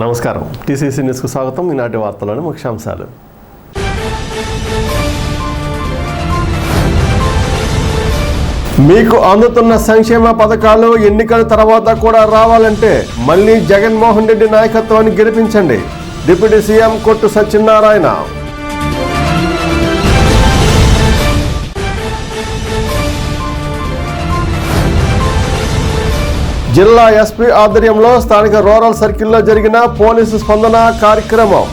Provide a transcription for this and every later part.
నమస్కారం. టీసీసీ న్యూస్కు స్వాగతం. ఈనాటి వార్తలోని ముఖ్యాంశాలు. మీకు అందుతున్న సంక్షేమ పథకాలు ఎన్నికల తర్వాత కూడా రావాలంటే మళ్లీ జగన్మోహన్ రెడ్డి నాయకత్వాన్ని గెలిపించండి. డిప్యూటీ సీఎం కొట్టు సత్యనారాయణ. జిల్లా ఎస్పీ ఆధ్వర్యంలో స్థానిక రూరల్ సర్కిల్లో జరిగిన పోలీసు స్పందన కార్యక్రమం.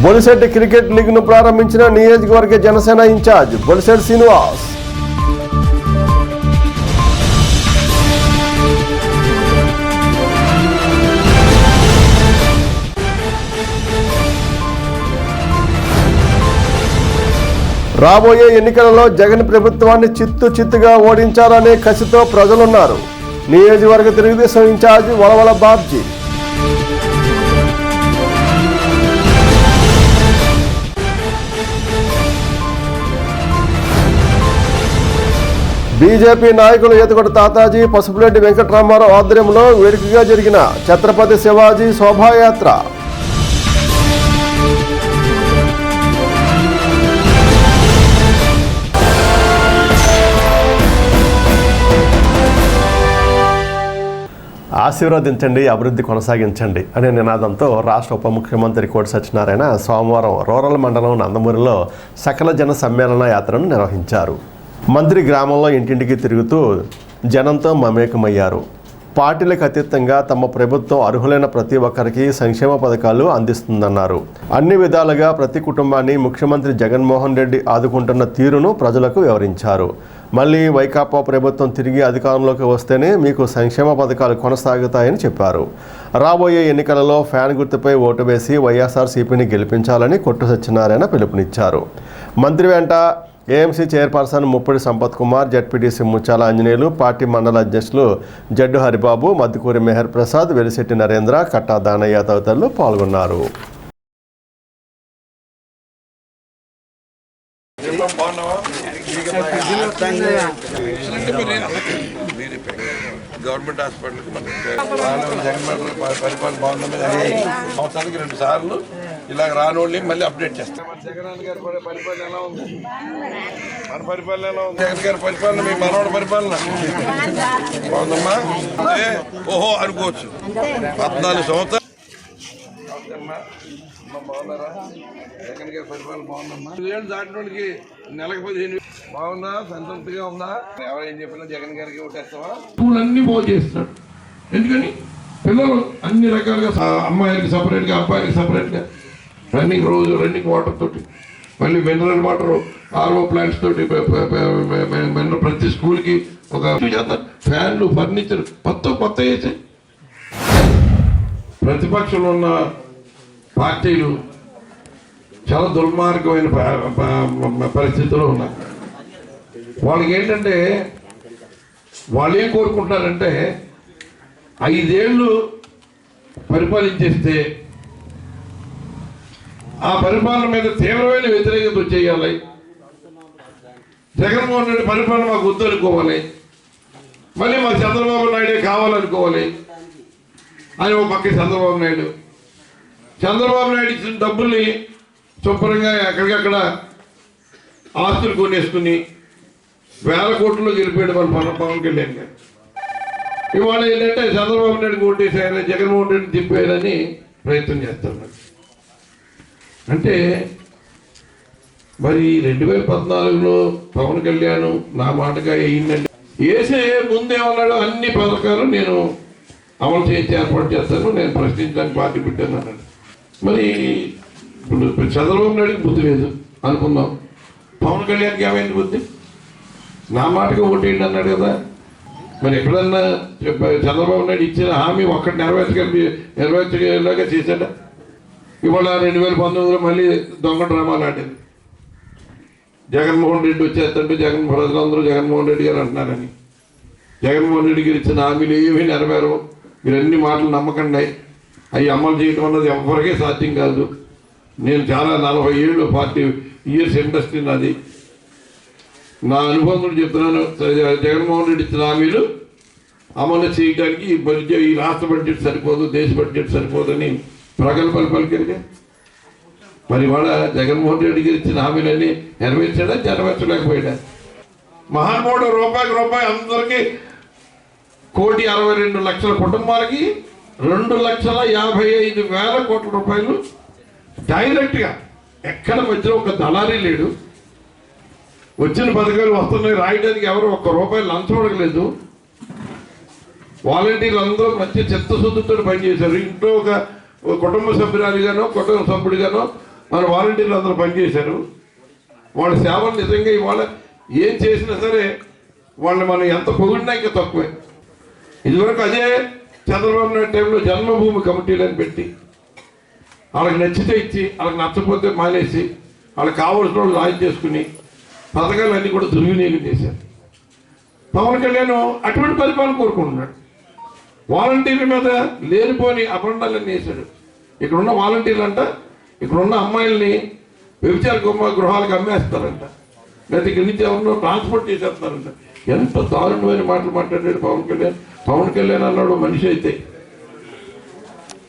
బొలిశెట్టి క్రికెట్ లీగ్ను ప్రారంభించిన నియోజకవర్గ జనసేన ఇన్ఛార్జ్ బొలిశెట్టి శ్రీనివాస్. రాబోయే ఎన్నికలలో జగన్ ప్రభుత్వాన్ని చిత్తుగా ఓడించాలనే కసితో ప్రజలున్నారు. నియోజకవర్గ తెలుగుదేశం ఇన్ఛార్జ్ వలవల బాబ్జీ. బీజేపీ నాయకులు ఏతుగొండ తాతాజీ, పసుపులెడ్డి వెంకటరామారావు ఆధ్వర్యంలో వేడుకగా జరిగిన ఛత్రపతి శివాజీ శోభాయాత్ర. ఆశీర్వదించండి, అభివృద్ధి కొనసాగించండి అనే నినాదంతో రాష్ట్ర ఉప ముఖ్యమంత్రి కొట్టు సత్యనారాయణ సోమవారం రూరల్ మండలం నందమూరిలో సకల జన సమ్మేళన యాత్రను నిర్వహించారు. మంత్రి గ్రామంలో ఇంటింటికి తిరుగుతూ జనంతో మమేకమయ్యారు. పార్టీలకు అతీతంగా తమ ప్రభుత్వం అర్హులైన ప్రతి ఒక్కరికి సంక్షేమ పథకాలు అందిస్తుందన్నారు. అన్ని విధాలుగా ప్రతి కుటుంబాన్ని ముఖ్యమంత్రి జగన్మోహన్ రెడ్డి ఆదుకుంటున్న తీరును ప్రజలకు వివరించారు. మళ్ళీ వైకాపా ప్రభుత్వం తిరిగి అధికారంలోకి వస్తేనే మీకు సంక్షేమ పథకాలు కొనసాగుతాయని చెప్పారు. రాబోయే ఎన్నికలలో ఫ్యాన్ గుర్తుపై ఓటు వేసి వైఎస్ఆర్సీపీని గెలిపించాలని కొట్టు సత్యనారాయణ పిలుపునిచ్చారు. మంత్రి వెంట AMC chairperson Muppidi Sampath Kumar, ZPTC Muchchala Anjaneyulu, party మండల అధ్యక్షులు జడ్డు హరిబాబు, మద్దుకూరి మెహర్ ప్రసాద్, వెలిశెట్టి నరేంద్ర, కట్టా దానయ్య తదితరులు పాల్గొన్నారు. గవర్నమెంట్ హాస్పిటల్కి పరిపాలన బాగుందని సంవత్సరానికి 2 సార్లు ఇలాగ రానోళ్ళని మళ్ళీ అప్డేట్ చేస్తాం. జగన్ గారి పరిపాలన ఎలా ఉంది? మన పరిపాలన ఎలా ఉంది? జగన్ గారి పరిపాలన మీ మనోడి పరిపాలన బాగుందమ్మా. ఓహో అనుకోవచ్చు. 14 సంవత్సరాలు బాగున్నారా? జగన్ గారి పరిపాలన బాగుందమ్మా. 5 ఏళ్ళు దాటినోడికి నెలకు 15 బాగుందా? సంతృప్తిగా ఉందా? ఎవరేం చెప్పినా జగన్ గారికి ఓటేస్తావా? స్కూల్ అన్ని బాగు చేస్తున్నాడు. ఎందుకని పిల్లలు అన్ని రకాలుగా అమ్మాయిలకి సపరేట్గా, అబ్బాయిలకి సపరేట్గా రన్నింగ్, రోజు రన్నింగ్ వాటర్ తోటి, మళ్ళీ మినరల్ వాటర్, ఆర్ఓ ప్లాంట్స్ తోటి ప్రతి స్కూల్కి ఒక ఫ్యాన్లు, ఫర్నిచర్ కొత్త వేసి ప్రతిపక్షంలో ఉన్న పార్టీలు చాలా దుర్మార్గమైన పరిస్థితుల్లో ఉన్నారు. వాళ్ళకి ఏంటంటే వాళ్ళు ఏం కోరుకుంటున్నారంటే 5 ఏళ్ళు పరిపాలించేస్తే ఆ పరిపాలన మీద తీవ్రమైన వ్యతిరేకత వచ్చేయాలి. జగన్మోహన్ రెడ్డి పరిపాలన మాకు వద్దు అనుకోవాలి, మళ్ళీ మాకు చంద్రబాబు నాయుడే కావాలనుకోవాలి అని ఒక పక్క చంద్రబాబు నాయుడు ఇచ్చిన డబ్బుల్ని శుభ్రంగా ఎక్కడికక్కడ ఆస్తులు కొనేసుకుని 1000 కోట్లలో గెలిపాడు మన పవన్ కళ్యాణ్ గారు. ఇవాళ ఏంటంటే చంద్రబాబు నాయుడు ఓటేసారని, జగన్మోహన్ రెడ్డిని తిప్పారని ప్రయత్నం చేస్తున్నారు. అంటే మరి 2014లో పవన్ కళ్యాణ్ నా మాటగా అయిందండి. వేసే ముందేమన్నాడు, అన్ని పథకాలు నేను అమలు చేసి ఏర్పాటు చేస్తాను, నేను ప్రశ్నించడానికి పార్టీ పెట్టాను అన్నాడు. మరి ఇప్పుడు చంద్రబాబు నాయుడికి బుద్ధి లేదు అనుకుందాం, పవన్ కళ్యాణ్కి ఏమైంది బుద్ధి? నా మాటగా ఓటేయండి అన్నాడు కదా. మరి ఎప్పుడన్నా చంద్రబాబు నాయుడు ఇచ్చిన హామీ ఒక్కటి నెరవేర్చగలిగేలాగా చేశాడా? ఇవాళ 2019లో మళ్ళీ దొంగ డ్రామాలు ఆడింది. జగన్మోహన్ రెడ్డి వచ్చేస్తుంటే ప్రజలందరూ జగన్మోహన్ రెడ్డి గారు అంటున్నారని. జగన్మోహన్ రెడ్డి గారు ఇచ్చిన హామీలు ఏమీ మీరు అన్ని మాటలు నమ్మకండి. అవి అమలు చేయడం అన్నది ఎవరికీ సాధ్యం కాదు. నేను చాలా 40 ఏళ్ళు 40 ఇయర్స్ ఇండస్ట్రీ నాది. నా అనుభవం చెప్తున్నాను. జగన్మోహన్ రెడ్డి ఇచ్చిన హామీలు అమలు చేయడానికి ఈ రాష్ట్ర బడ్జెట్ సరిపోదు, దేశ బడ్జెట్ సరిపోదని ప్రగల్భాలు పలికారుగా. మరి వాళ్ళ జగన్మోహన్ రెడ్డి గారు ఇచ్చిన హామీలన్నీ నెరవేర్చాడా, నెరవేర్చలేకపోయాడా? మహానుభావుడు రూపాయి అందరికీ 1,62,00,000 కుటుంబాలకి 2,55,000 కోట్ల రూపాయలు డైరెక్ట్గా, ఎక్కడ మధ్యలో ఒక దళారీ లేడు. వచ్చిన పథకాలు వస్తున్నాయి రాయడానికి ఎవరు ₹1 లంచం అడగలేదు. వాలంటీర్లు అందరూ మంచి చిత్తశుద్ధితో పనిచేశారు. ఇంట్లో ఒక కుటుంబ సభ్యురాలిగానో కుటుంబ సభ్యుడిగానో మన వాలంటీర్లు అందరూ పనిచేశారు. వాళ్ళ సేవలు నిజంగా ఇవాళ ఏం చేసినా సరే వాళ్ళని మనం ఎంత పొగిడినా ఇంకా తక్కువే. ఇదివరకు అదే చంద్రబాబు నాయుడు టైంలో జన్మభూమి కమిటీలను పెట్టి వాళ్ళకి నచ్చితే ఇచ్చి, వాళ్ళకి నచ్చకపోతే మానేసి, వాళ్ళకి కావాల్సిన వాళ్ళు రాజు చేసుకుని పథకాలన్నీ కూడా దుర్వినియోగం చేశారు. పవన్ కళ్యాణ్ అటువంటి పరిపాలన కోరుకుంటున్నాడు. వాలంటీర్ల మీద లేనిపోని అపండాలన్నీ వేశాడు. ఇక్కడున్న వాలంటీర్లు అంట ఇక్కడున్న అమ్మాయిల్ని వ్యభిచార గృహాలకు అమ్మేస్తారంట, లేదా ఇక్కడి నుంచి ఎవరినో ట్రాన్స్పోర్ట్ చేసేస్తారంట. ఎంత దారుణమైన మాటలు మాట్లాడాడు పవన్ కళ్యాణ్. పవన్ కళ్యాణ్ అన్నాడు మనిషి అయితే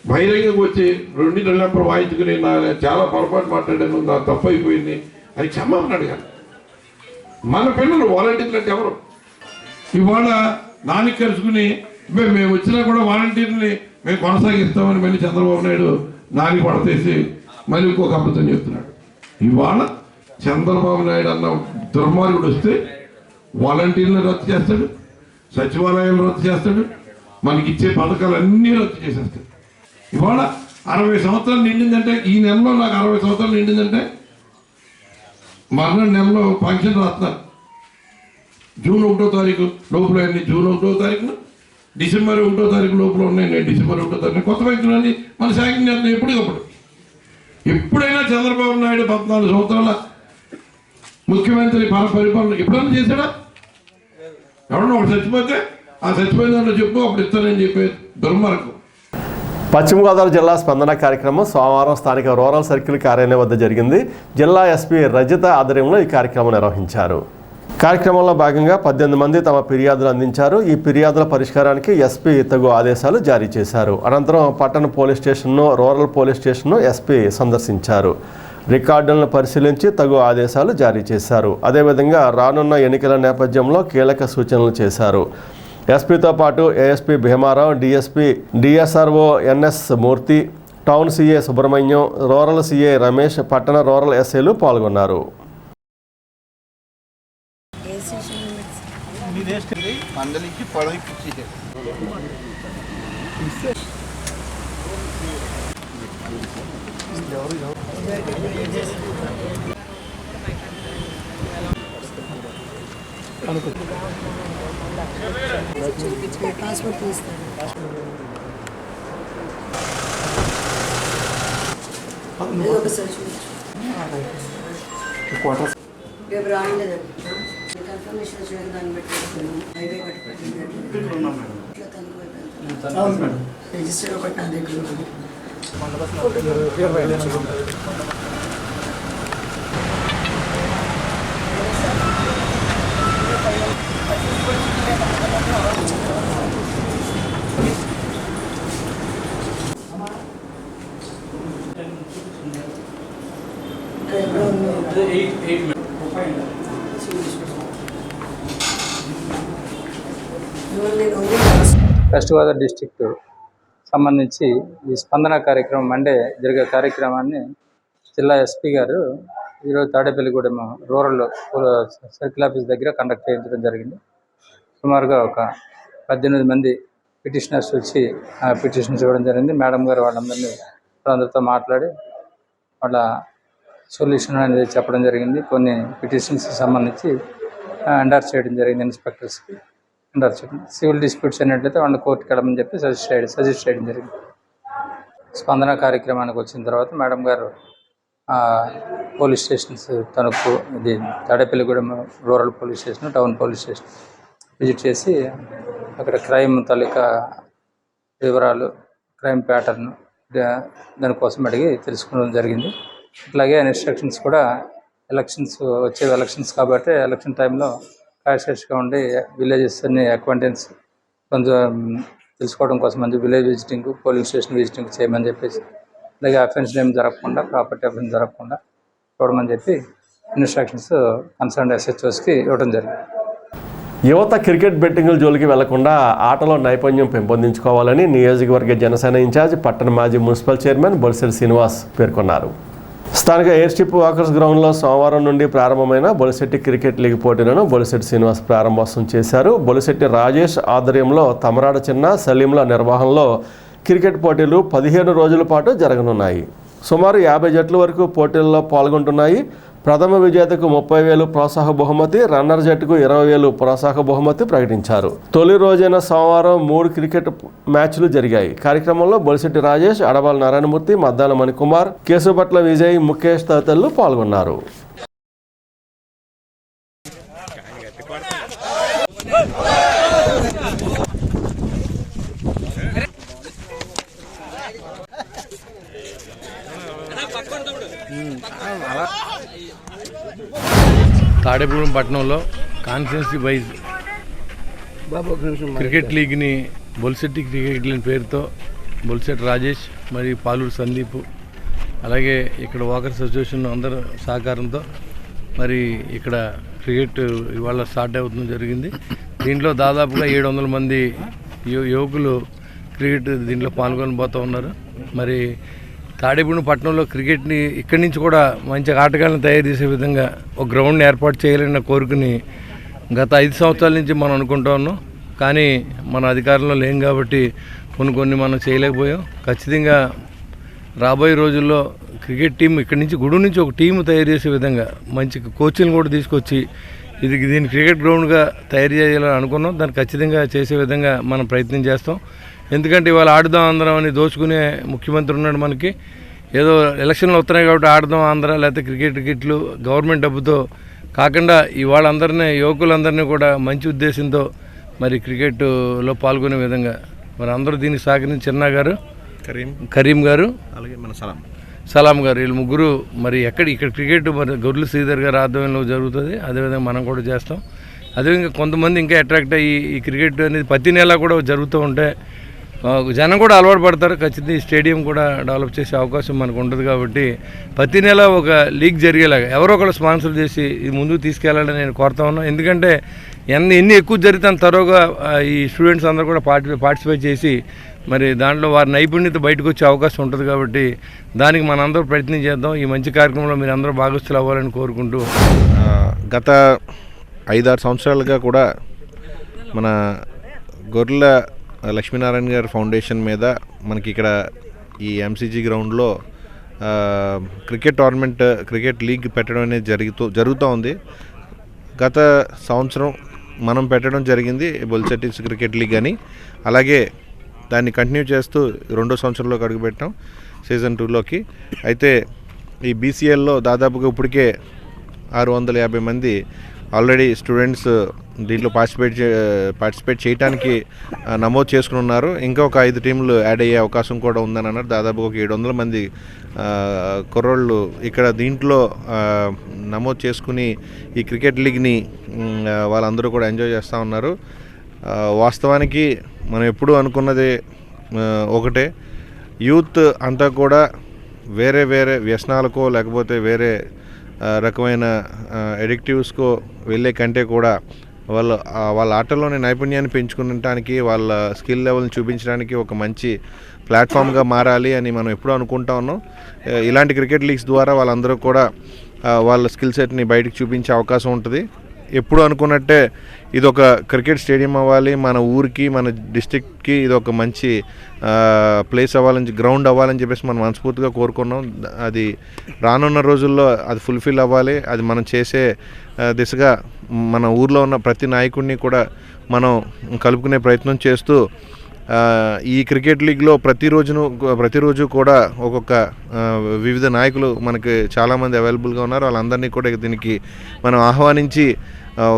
బహిరంగంగా వచ్చి 2 నెలలప్పుడు వాయించుకుని చాలా పొరపాటు మాట్లాడాను, నా తప్పు అయిపోయింది అని క్షమాపణ అడిగాను. మన పిల్లలు వాలంటీర్లు అంటే ఎవరు? ఇవాళ నానికి కలుసుకుని మేము వచ్చినా కూడా వాలంటీర్ని మేము కొనసాగిస్తామని మళ్ళీ చంద్రబాబు నాయుడు నాని పడతేసి మళ్ళీ ఇంకొక అబద్ధం చెప్తున్నాడు. ఇవాళ చంద్రబాబు నాయుడు అన్న దుర్మార్గుడు వస్తే వాలంటీర్లను రద్దు చేస్తాడు, సచివాలయాలు రద్దు చేస్తాడు, మనకి ఇచ్చే పథకాలు అన్నీ రద్దు చేసేస్తాడు. ఇవాళ 60 సంవత్సరాలు నిండిందంటే, ఈ నెలలో నాకు 60 సంవత్సరాలు నిండిందంటే మరణ నెలలో ఫంక్షన్ రాస్తున్నారు. జూన్ 1వ తారీఖు లోపల అన్ని, జూన్ 1వ తారీఖున, డిసెంబర్ 1వ తారీఖు లోపల ఉన్నాయి. నేను డిసెంబర్ 1వ తారీఖు కొత్త పెన్షన్లన్నీ మన శాంక్షన్ చేస్తాం ఎప్పటికప్పుడు. ఎప్పుడైనా చంద్రబాబు నాయుడు 14 సంవత్సరాల ముఖ్యమంత్రి పరిపాలన ఎప్పుడైనా చేశాడా? ఎవరన్నా ఒకటి చచ్చిపోతే ఆ చచ్చిపోయిన దాంట్లో చెప్పు అప్పుడు ఇస్తానని చెప్పే దుర్మార్గం. పశ్చిమ గోదావరి జిల్లా స్పందన కార్యక్రమం సోమవారం స్థానిక రూరల్ సర్కిల్ కార్యాలయం వద్ద జరిగింది. జిల్లా ఎస్పీ రజిత ఆధ్వర్యంలో ఈ కార్యక్రమం నిర్వహించారు. కార్యక్రమంలో భాగంగా 18 మంది తమ ఫిర్యాదులు అందించారు. ఈ ఫిర్యాదుల పరిష్కారానికి ఎస్పీ తగు ఆదేశాలు జారీ చేశారు. అనంతరం పట్టణ పోలీస్ స్టేషన్ను, రూరల్ పోలీస్ స్టేషన్ను ఎస్పీ సందర్శించారు. రికార్డులను పరిశీలించి తగు ఆదేశాలు జారీ చేశారు. అదేవిధంగా రానున్న ఎన్నికల నేపథ్యంలో కీలక సూచనలు చేశారు. ఎస్పీతో పాటు ASP Bhimarao, DSRO NS Murthy, town CA Subrahmanyam, rural CA Ramesh, పట్టణ రూరల్ ఎస్ఐలు పాల్గొన్నారు. పాస్పోర్ట్ తీస్తాను. ఒకసారి రేపు రాయలేదు కన్ఫర్మేషన్ వచ్చాక దాన్ని బట్టి హైవే కట్టుకుంటాను. రిజిస్టర్ ఒకటి నా దగ్గర ఉంది. వెస్ట్ గోదావరి డిస్ట్రిక్ట్ సంబంధించి ఈ స్పందన కార్యక్రమం మండే జరిగే కార్యక్రమాన్ని జిల్లా ఎస్పీ గారు ఈరోజు తాడేపల్లిగూడెం రూరల్ సర్కిల్ ఆఫీస్ దగ్గర కండక్ట్ చేయించడం జరిగింది. సుమారుగా ఒక 18 మంది పిటిషనర్స్ వచ్చి పిటిషన్స్ ఇవ్వడం జరిగింది. మేడం గారు వాళ్ళందరితో మాట్లాడి వాళ్ళ సొల్యూషన్ అనేది చెప్పడం జరిగింది. కొన్ని పిటిషన్స్ సంబంధించి ఎండార్స్ చేయడం జరిగింది. ఇన్స్పెక్టర్స్కి ఎండార్స్ చేయడం, సివిల్ డిస్ప్యూట్స్ అయినట్లయితే వాళ్ళని కోర్టుకి వెళ్ళమని చెప్పి సజెస్ట్ చేయడం జరిగింది. స్పందన కార్యక్రమానికి వచ్చిన తర్వాత మేడం గారు పోలీస్ స్టేషన్స్ తణుకు, ఇది Tadepalligudem rural police station, town police station visit చేసి అక్కడ క్రైమ్ తాలూకా వివరాలు, క్రైమ్ ప్యాటర్న్ దానికోసం అడిగి తెలుసుకోవడం జరిగింది. అట్లాగే ఇన్స్ట్రక్షన్స్ కూడా వచ్చే ఎలక్షన్స్ కాబట్టి ఎలక్షన్ టైంలో కాన్షియస్గా ఉండి విలేజెస్ అన్ని అక్వైంటెన్స్ కొంచెం తెలుసుకోవడం కోసం మంచి village visiting, polling station visiting చేయమని చెప్పేసి, అలాగే అఫెన్స్ ఏం జరగకుండా, ప్రాపర్టీ అఫెన్స్ జరగకుండా చూడమని చెప్పి ఇన్స్ట్రక్షన్స్ కన్సర్న్ SHOస్కి ఇవ్వడం జరిగింది. యువత క్రికెట్ బెట్టింగుల జోలికి వెళ్లకుండా ఆటలో నైపుణ్యం పెంపొందించుకోవాలని నియోజకవర్గ జనసేన ఇన్ఛార్జ్ పట్టణ మాజీ మున్సిపల్ చైర్మన్ బొలిశెట్టి శ్రీనివాస్ పేర్కొన్నారు. స్థానిక ఎయిర్స్ట్రిప్ వాకర్స్ గ్రౌండ్లో సోమవారం నుండి ప్రారంభమైన బొలిశెట్టి క్రికెట్ లీగ్ పోటీలను బొలిశెట్టి శ్రీనివాస్ ప్రారంభోత్సవం చేశారు. బొలిశెట్టి రాజేష్ ఆధ్వర్యంలో తమరాడ చిన్న, సలీంల నిర్వహణలో క్రికెట్ పోటీలు 15 రోజుల పాటు జరగనున్నాయి. సుమారు 50 జట్ల వరకు పోటీల్లో పాల్గొంటున్నాయి. ప్రథమ విజేతకు 30,000 ప్రోత్సాహ బహుమతి, రన్నర్ జట్టుకు 20,000 ప్రోత్సాహ బహుమతి ప్రకటించారు. తొలి రోజైన సోమవారం 3 క్రికెట్ మ్యాచ్లు జరిగాయి. కార్యక్రమంలో బొలిశెట్టి రాజేష్, అడబాల నారాయణమూర్తి, మద్దాల మణికుమార్, కేశుపట్ల విజయ్, ముఖేష్ తదితరులు పాల్గొన్నారు. తాడేపల్లి పట్టణంలో కాన్స్టిట్యున్సీ వైజ్ క్రికెట్ లీగ్ని బొలిశెట్టి క్రికెట్ లీగ్ పేరుతో బొలిశెట్టి రాజేష్ మరియు పాలూరు సందీప్, అలాగే ఇక్కడ వాకర్స్ అసోసియేషన్ అందరూ సహకారంతో మరి ఇక్కడ క్రికెట్ ఇవాళ స్టార్ట్ అవుతుంది జరిగింది. దీంట్లో దాదాపుగా 700 మంది యువకులు క్రికెట్ దీంట్లో పాల్గొనబోతూ ఉన్నారు. మరి తాడేపల్లి పట్టణంలో క్రికెట్ని ఇక్కడి నుంచి కూడా మంచి ఆటగాళ్ళని తయారు చేసే విధంగా ఒక గ్రౌండ్ని ఏర్పాటు చేయాలన్న కోరికని గత 5 సంవత్సరాల నుంచి మనం అనుకుంటా ఉన్నాం. కానీ మన అధికారంలో లేం కాబట్టి కొన్ని మనం చేయలేకపోయాం. ఖచ్చితంగా రాబోయే రోజుల్లో క్రికెట్ టీం ఇక్కడి నుంచి గుడి నుంచి ఒక టీం తయారు చేసే విధంగా మంచి కోచ్లను కూడా తీసుకొచ్చి దీన్ని క్రికెట్ గ్రౌండ్గా తయారు చేయాలని అనుకున్నాం. దాన్ని ఖచ్చితంగా చేసే విధంగా మనం ప్రయత్నం చేస్తాం. ఎందుకంటే ఇవాళ ఆడుదాం ఆంధ్ర అని దోచుకునే ముఖ్యమంత్రి ఉన్నాడు మనకి. ఏదో ఎలక్షన్లు వస్తున్నాయి కాబట్టి ఆడదాం ఆంధ్ర, లేకపోతే క్రికెట్లు గవర్నమెంట్ డబ్బుతో కాకుండా ఇవాళ అందరినీ యువకులందరినీ కూడా మంచి ఉద్దేశంతో మరి క్రికెట్లో పాల్గొనే విధంగా మరి అందరూ దీనికి సహకరించి చిన్నా గారు, కరీం గారు, అలాగే మన సలాం గారు, వీళ్ళు ముగ్గురు మరి ఇక్కడ క్రికెట్ మరి గొర్రెల శ్రీధర్ గారు ఆధ్వర్యంలో జరుగుతుంది. అదేవిధంగా మనం కూడా చేస్తాం. అదేవిధంగా కొంతమంది ఇంకా అట్రాక్ట్ అయ్యి ఈ క్రికెట్ అనేది ప్రతి నెల కూడా జరుగుతూ ఉంటే జనం కూడా అలవాటు పడతారు. ఖచ్చితంగా ఈ స్టేడియం కూడా డెవలప్ చేసే అవకాశం మనకు ఉంటుంది. కాబట్టి ప్రతి నెల ఒక లీగ్ జరిగేలాగా ఎవరో ఒకరు స్పాన్సర్ చేసి ఇది ముందుకు తీసుకెళ్లాలని నేను కోరుతా ఉన్నాను. ఎందుకంటే ఎన్ని ఎక్కువ జరిగితే అంత తరువుగా ఈ స్టూడెంట్స్ అందరూ కూడా పార్టిసిపేట్ చేసి మరి దాంట్లో వారి నైపుణ్యత బయటకు వచ్చే అవకాశం ఉంటుంది. కాబట్టి దానికి మనందరూ ప్రయత్నం చేద్దాం. ఈ మంచి కార్యక్రమంలో మీరు అందరూ భాగస్తులు అవ్వాలని కోరుకుంటూ గత 5-6 సంవత్సరాలుగా కూడా మన గొర్రెల లక్ష్మీనారాయణ గారి ఫౌండేషన్ మీద మనకి ఇక్కడ ఈ MCG గ్రౌండ్లో క్రికెట్ టోర్నమెంట్, క్రికెట్ లీగ్ పెట్టడం అనేది జరుగుతూ ఉంది. గత సంవత్సరం మనం పెట్టడం జరిగింది బొలిశెట్టి క్రికెట్ లీగ్ అని. అలాగే దాన్ని కంటిన్యూ చేస్తూ 2వ సంవత్సరంలోకి అడుగుపెట్టాం, సీజన్ 2లోకి. అయితే ఈ BCLలో దాదాపుగా ఇప్పటికే 650 మంది ఆల్రెడీ స్టూడెంట్స్ దీంట్లో పార్టిసిపేట్ చేయడానికి నమోదు చేసుకుని ఉన్నారు. ఇంకా ఒక 5 టీంలు యాడ్ అయ్యే అవకాశం కూడా ఉందని అన్నారు. దాదాపు ఒక 700 మంది కుర్రోళ్ళు ఇక్కడ దీంట్లో నమోదు చేసుకుని ఈ క్రికెట్ లీగ్ని వాళ్ళందరూ కూడా ఎంజాయ్ చేస్తూ ఉన్నారు. వాస్తవానికి మనం ఎప్పుడూ అనుకున్నది ఒకటే, యూత్ అంతా కూడా వేరే వ్యసనాలకో లేకపోతే వేరే రకమైన ఎడిక్టివ్స్కో వెళ్ళే కంటే కూడా వాళ్ళ ఆటల్లోని నైపుణ్యాన్ని పెంచుకోవడానికి, వాళ్ళ స్కిల్ లెవెల్ని చూపించడానికి ఒక మంచి ప్లాట్ఫామ్గా మారాలి అని మనం ఎప్పుడూ అనుకుంటా ఉన్నాం. ఇలాంటి క్రికెట్ లీగ్స్ ద్వారా వాళ్ళందరూ కూడా వాళ్ళ స్కిల్ సెట్ని బయటకు చూపించే అవకాశం ఉంటుంది. ఎప్పుడు అనుకున్నట్టే ఇది ఒక క్రికెట్ స్టేడియం అవ్వాలి, మన ఊరికి మన డిస్ట్రిక్ట్కి ఇది ఒక మంచి ప్లేస్ అవ్వాలని, గ్రౌండ్ అవ్వాలని చెప్పేసి మనం మనస్ఫూర్తిగా కోరుకున్నాం. అది రానున్న రోజుల్లో అది ఫుల్ఫిల్ అవ్వాలి. అది మనం చేసే దిశగా మన ఊర్లో ఉన్న ప్రతి నాయకుడిని కూడా మనం కలుపుకునే ప్రయత్నం చేస్తూ ఈ క్రికెట్ లీగ్లో ప్రతిరోజు కూడా ఒక్కొక్క వివిధ నాయకులు మనకి చాలామంది అవైలబుల్గా ఉన్నారు. వాళ్ళందరినీ కూడా దీనికి మనం ఆహ్వానించి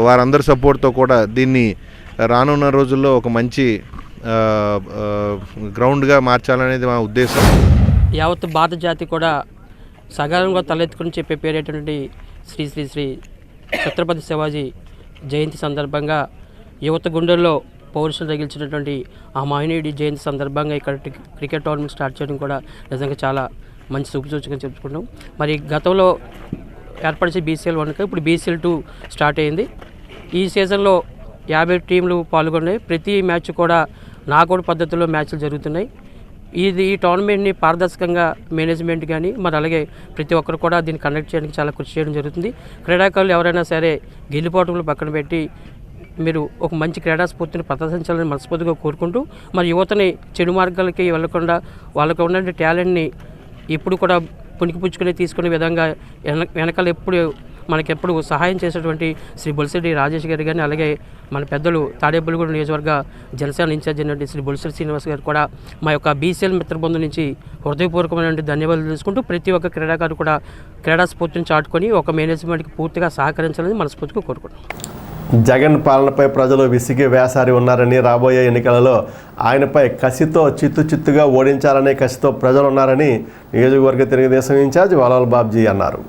వారందరి సపోర్ట్తో కూడా దీన్ని రానున్న రోజుల్లో ఒక మంచి గ్రౌండ్గా మార్చాలనేది మా ఉద్దేశం. యావత్ భారత జాతి కూడా సగాలంగా తలెత్తుకుని చెప్పే పేరేటువంటి శ్రీ శ్రీ శ్రీ ఛత్రపతి శివాజీ జయంతి సందర్భంగా యువత గుండెల్లో పౌరుషం తగిల్చినటువంటి ఆ మహనీయుడి జయంతి సందర్భంగా ఇక్కడ క్రికెట్ టోర్నమెంట్ స్టార్ట్ చేయడం కూడా నిజంగా చాలా మంచి శుభసూచకంగా చెప్పుకుంటాం. మరి గతంలో ఏర్పరిచే BCL 1 ఇప్పుడు BCL 2 స్టార్ట్ అయింది. ఈ సీజన్లో 50 టీంలు పాల్గొన్నాయి. ప్రతి మ్యాచ్ కూడా నాకౌట్ పద్ధతిలో మ్యాచ్లు జరుగుతున్నాయి. ఈ టోర్నమెంట్ని పారదర్శకంగా మేనేజ్మెంట్ కానీ మరి అలాగే ప్రతి ఒక్కరు కూడా దీన్ని కండక్ట్ చేయడానికి చాలా కృషి చేయడం జరుగుతుంది. క్రీడాకారులు ఎవరైనా సరే గెలుపోవటంలో పక్కన పెట్టి మీరు ఒక మంచి క్రీడా స్ఫూర్తిని ప్రదర్శించాలని మనస్ఫూర్తిగా కోరుకుంటూ మరి యువతని చెడు మార్గాలకి వెళ్ళకుండా వాళ్ళకు ఉన్న టాలెంట్ని ఎప్పుడు కూడా పుణికిపుచ్చుకుని తీసుకునే విధంగా వెనకాల మనకెప్పుడు సహాయం చేసేటువంటి శ్రీ బొలిశెట్టి రాజేష్ గారు కానీ అలాగే మన పెద్దలు తాడేపల్లిగూడెం నియోజకవర్గ జనసేన ఇన్ఛార్జ్ అయినటువంటి శ్రీ బొలిశెట్టి శ్రీనివాస్ గారు కూడా మా యొక్క BCL మిత్ర బృందం నుంచి హృదయపూర్వకమైన ధన్యవాదాలు తెలుసుకుంటూ ప్రతి ఒక్క క్రీడాకారు కూడా క్రీడా స్ఫూర్తిని చాటుకొని ఒక మేనేజ్మెంట్కి పూర్తిగా సహకరించాలని మనస్ఫూర్తిగా కోరుకుంటున్నాం. జగన్ పాలనపై ప్రజలు విసిగి వేసారి ఉన్నారని, రాబోయే ఎన్నికలలో ఆయనపై కసితో చిత్తుగా ఓడించాలనే కసితో ప్రజలు ఉన్నారని నియోజకవర్గ తెలుగుదేశం ఇన్ఛార్జ్ వలవల బాబ్జీ అన్నారు.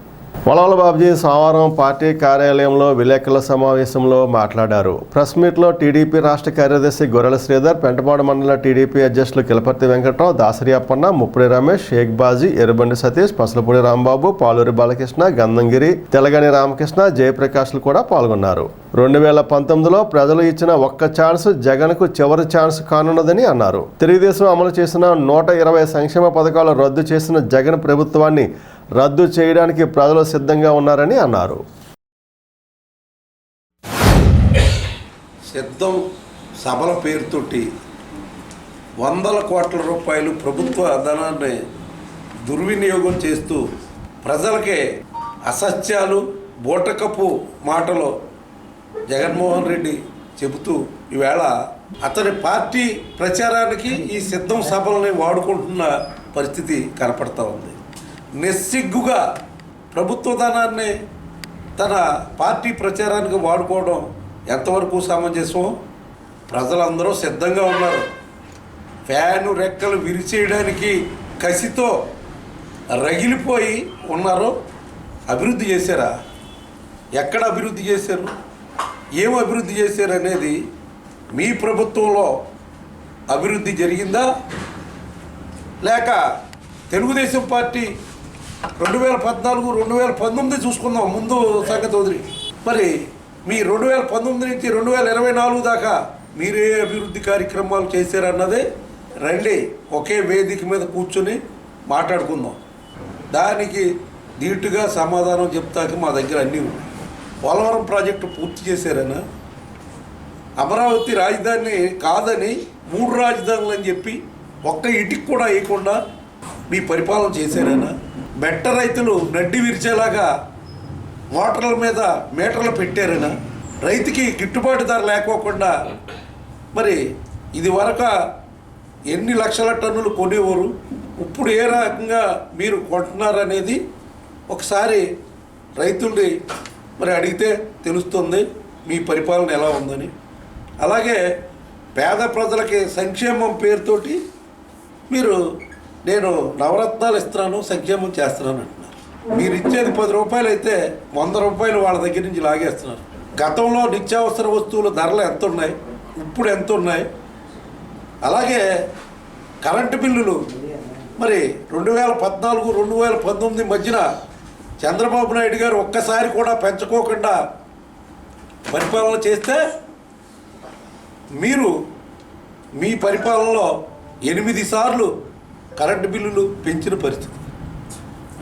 వలవల బాబ్జీ సోమవారం పార్టీ కార్యాలయంలో విలేకరుల సమావేశంలో మాట్లాడారు. ప్రెస్ మీట్లో టీడీపీ రాష్ట్ర కార్యదర్శి గొర్రెల శ్రీధర్, పెంటపాడు మండల టీడీపీ అధ్యక్షులు కిలపర్తి వెంకట్రావు, దాసరి అప్పన్న, ముప్పుడి రమేష్, షేక్ బాజీ, ఎర్రబండి సతీష్, పసలపూడి రాంబాబు, పాలూరి బాలకృష్ణ, గంధంగిరి, తెలగని రామకృష్ణ, జయప్రకాష్లు కూడా పాల్గొన్నారు. 2019లో ప్రజలు ఇచ్చిన ఒక్క ఛాన్స్ జగన్కు చివరి ఛాన్స్ కానున్నదని అన్నారు. తెలుగుదేశం అమలు చేసిన 120 సంక్షేమ పథకాలు రద్దు చేసిన జగన్ ప్రభుత్వాన్ని రద్దు చేయడానికి ప్రజలు సిద్ధంగా ఉన్నారని అన్నారు. సిద్ధం సభల పేరుతోటి వందల కోట్ల రూపాయలు ప్రభుత్వ ధనాన్ని దుర్వినియోగం చేస్తూ ప్రజలకే అసత్యాలు, బూటకపు మాటలు జగన్మోహన్ రెడ్డి చెబుతూ ఈవేళ అతని పార్టీ ప్రచారానికి ఈ సిద్ధం సభల్ని వాడుకుంటున్న పరిస్థితి కనపడతా ఉంది. నిస్సిగ్గుగా ప్రభుత్వ ధనాన్ని తన పార్టీ ప్రచారానికి వాడుకోవడం ఎంతవరకు సమంజసం? ప్రజలందరూ సిద్ధంగా ఉన్నారు. ఫ్యాను రెక్కలు విరిచేయడానికి కసితో రగిలిపోయి ఉన్నారు. అభివృద్ధి చేశారా? ఎక్కడ అభివృద్ధి చేశారు? ఏం అభివృద్ధి చేశారు అనేది మీ ప్రభుత్వంలో అభివృద్ధి జరిగిందా? లేక తెలుగుదేశం పార్టీ 2014, 2019 చూసుకుందాం, ముందు సంగతి వదిలి, మరి మీ 2019 నుంచి 2024 దాకా మీరే అభివృద్ధి కార్యక్రమాలు చేశారన్నదే రండి ఒకే వేదిక మీద కూర్చొని మాట్లాడుకుందాం. దానికి ధీటుగా సమాధానం చెప్తాక మా దగ్గర అన్నీ ఉన్నాయి. పోలవరం ప్రాజెక్టు పూర్తి చేశారనా? అమరావతి రాజధాని కాదని 3 రాజధానులు అని చెప్పి ఒక్క ఇటుకు కూడా వేయకుండా మీ పరిపాలన చేశారనా? మెట్ట రైతులు నడ్డి విరిచేలాగా మోటార్ల మీద మీటర్లు పెట్టారనా? రైతుకి గిట్టుబాటు ధర లేకోకుండా మరి ఇది వరకు ఎన్ని లక్షల టన్నులు కొనేవారు, ఇప్పుడు ఏ రకంగా మీరు కొంటున్నారనేది ఒకసారి రైతుల్ని మరి అడిగితే తెలుస్తుంది మీ పరిపాలన ఎలా ఉందని. అలాగే పేద ప్రజలకి సంక్షేమం పేరుతోటి మీరు నేను నవరత్నాలు ఇస్తున్నాను, సంక్షేమం చేస్తున్నాను అంటున్నారు. మీరు ఇచ్చేది 10 రూపాయలు అయితే 100 రూపాయలు వాళ్ళ దగ్గర నుంచి లాగేస్తున్నారు. గతంలో నిత్యావసర వస్తువుల ధరలు ఎంత ఉన్నాయి, ఇప్పుడు ఎంత ఉన్నాయి? అలాగే కరెంటు బిల్లులు మరి 2014, 2019 మధ్యన చంద్రబాబు నాయుడు గారు ఒక్కసారి కూడా పెంచుకోకుండా పరిపాలన చేస్తే మీరు మీ పరిపాలనలో 8 సార్లు కరెంటు బిల్లులు పెంచిన పరిస్థితి.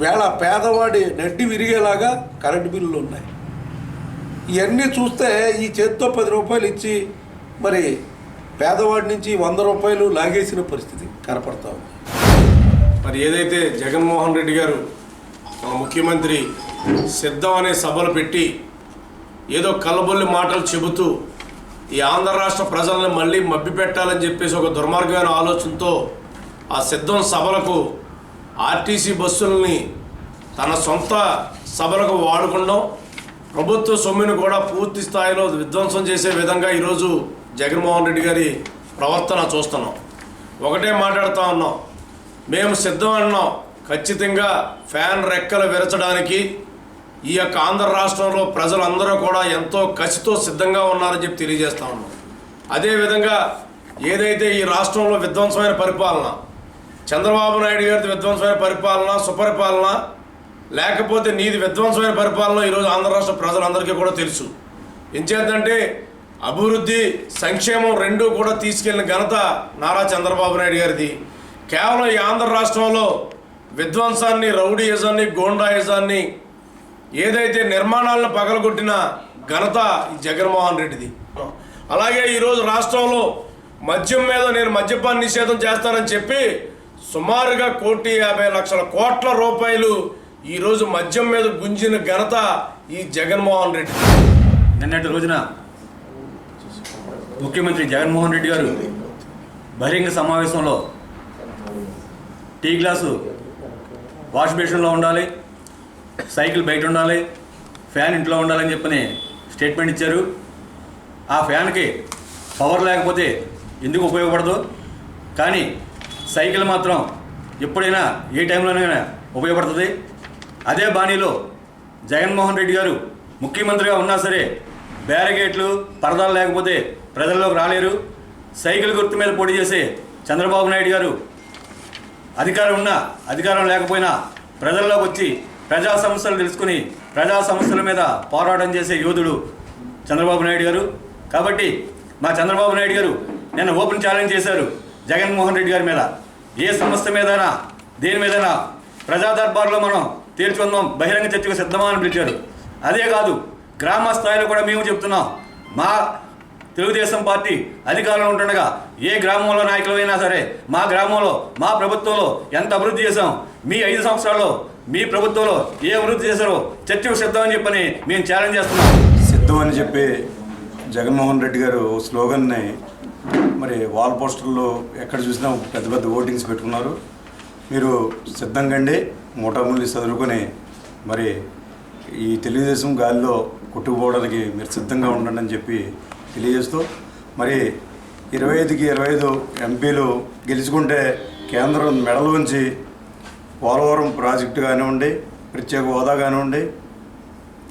వేళ పేదవాడి నడ్డి విరిగేలాగా కరెంటు బిల్లులు ఉన్నాయి. ఇవన్నీ చూస్తే ఈ చేత్తో 10 రూపాయలు ఇచ్చి మరి పేదవాడి నుంచి 100 రూపాయలు లాగేసిన పరిస్థితి కనపడతా ఉంది. మరి ఏదైతే జగన్మోహన్ రెడ్డి గారు మన ముఖ్యమంత్రి సిద్ధం అనే సభలు పెట్టి ఏదో కల్లబొల్లి మాటలు చెబుతూ ఈ ఆంధ్ర రాష్ట్ర ప్రజలను మళ్ళీ మభ్యపెట్టాలని చెప్పేసి ఒక దుర్మార్గమైన ఆలోచనతో ఆ సిద్ధం సభలకు ఆర్టీసీ బస్సులని తన సొంత సభలకు వాడుకుంటాం, ప్రభుత్వ సొమ్మును కూడా పూర్తి స్థాయిలో విధ్వంసం చేసే విధంగా ఈరోజు జగన్మోహన్ రెడ్డి గారి ప్రవర్తన చూస్తున్నాం. ఒకటే మాట్లాడుతూ ఉన్నాం, మేము సిద్ధం అన్నాం ఖచ్చితంగా ఫ్యాన్ రెక్కలు విరచడానికి ఈ యొక్క ఆంధ్ర రాష్ట్రంలో ప్రజలందరూ కూడా ఎంతో కసితో సిద్ధంగా ఉన్నారని చెప్పి తెలియజేస్తా ఉన్నాం. అదేవిధంగా ఏదైతే ఈ రాష్ట్రంలో విధ్వంసమైన పరిపాలన, చంద్రబాబు నాయుడు గారి విధ్వంసమైన పరిపాలన, సుపరిపాలన, లేకపోతే నీది విధ్వంసమైన పరిపాలన ఈరోజు ఆంధ్ర రాష్ట్ర ప్రజలందరికీ కూడా తెలుసు. ఎంచేతంటే అభివృద్ధి, సంక్షేమం రెండూ కూడా తీసుకెళ్లిన ఘనత నారా చంద్రబాబు నాయుడు గారిది. కేవలం ఈ ఆంధ్ర రాష్ట్రంలో విధ్వంసాన్ని, రౌడీయిజాన్ని, గోండాయిజాన్ని, ఏదైతే నిర్మాణాలను పగలగొట్టిన ఘనత ఈ జగన్మోహన్ రెడ్డిది. అలాగే ఈరోజు రాష్ట్రంలో మద్యం మీద నేను మద్యపాన నిషేధం చేస్తానని చెప్పి సుమారుగా 1,50,00,00,000 రూపాయలు ఈరోజు మద్యం మీద గుంజిన ఘనత ఈ జగన్మోహన్ రెడ్డి. నిన్నటి రోజున ముఖ్యమంత్రి జగన్మోహన్ రెడ్డి గారు బహిరంగ సమావేశంలో టీ గ్లాసు వాష్ బేసిన్లో ఉండాలి, సైకిల్ బయట ఉండాలి, ఫ్యాన్ ఇంట్లో ఉండాలని చెప్పని స్టేట్మెంట్ ఇచ్చారు. ఆ ఫ్యాన్కి పవర్ లేకపోతే ఎందుకు ఉపయోగపడదు, కానీ సైకిల్ మాత్రం ఎప్పుడైనా ఏ టైంలోనైనా ఉపయోగపడుతుంది. అదే బాణీలో జగన్మోహన్ రెడ్డి గారు ముఖ్యమంత్రిగా ఉన్నా సరే బ్యారిగేట్లు, పరదాలు లేకపోతే ప్రజల్లోకి రాలేరు. సైకిల్ గుర్తు మీద పోటీ చేసే చంద్రబాబు నాయుడు గారు అధికారం ఉన్నా అధికారం లేకపోయినా ప్రజల్లోకి వచ్చి ప్రజా సమస్యలు తెలుసుకుని ప్రజా సమస్యల మీద పోరాటం చేసే యోధుడు చంద్రబాబు నాయుడు గారు. కాబట్టి మా చంద్రబాబు నాయుడు గారు నిన్న ఓపెన్ ఛాలెంజ్ చేశారు జగన్మోహన్ రెడ్డి గారి మీద. ఏ సమస్య మీదైనా దేని మీదైనా ప్రజా దర్బార్లో మనం తేల్చుకుందాం, బహిరంగ చర్చకు సిద్ధమా అని పిలిచారు. అదే కాదు, గ్రామ స్థాయిలో కూడా మేము చెప్తున్నాం, మా తెలుగుదేశం పార్టీ అధికారంలో ఉంటుండగా ఏ గ్రామంలో నాయకులైనా సరే మా గ్రామంలో మా ప్రభుత్వంలో ఎంత అభివృద్ధి చేశాం, మీ 5 సంవత్సరాల్లో మీ ప్రభుత్వంలో ఏ అభివృద్ధి చేశారో చర్చకు సిద్ధం అని చెప్పని మేము ఛాలెంజ్ చేస్తున్నాం. సిద్ధం అని చెప్పి జగన్మోహన్ రెడ్డి గారు స్లోగన్ని మరి వాల్ పోస్టర్లో ఎక్కడ చూసినా పెద్ద పెద్ద ఓటింగ్స్ పెట్టుకున్నారు. మీరు సిద్ధంగా అండి, మూటాముల్లి చదువుకొని మరి ఈ తెలుగుదేశం గాలిలో కొట్టుకుపోవడానికి మీరు సిద్ధంగా ఉండండి అని చెప్పి తెలియజేస్తూ, మరి 25కి 25 ఎంపీలు గెలుచుకుంటే కేంద్రం మెడలు ఉంచి పోలవరం ప్రాజెక్టు కానివ్వండి, ప్రత్యేక హోదా కానివ్వండి,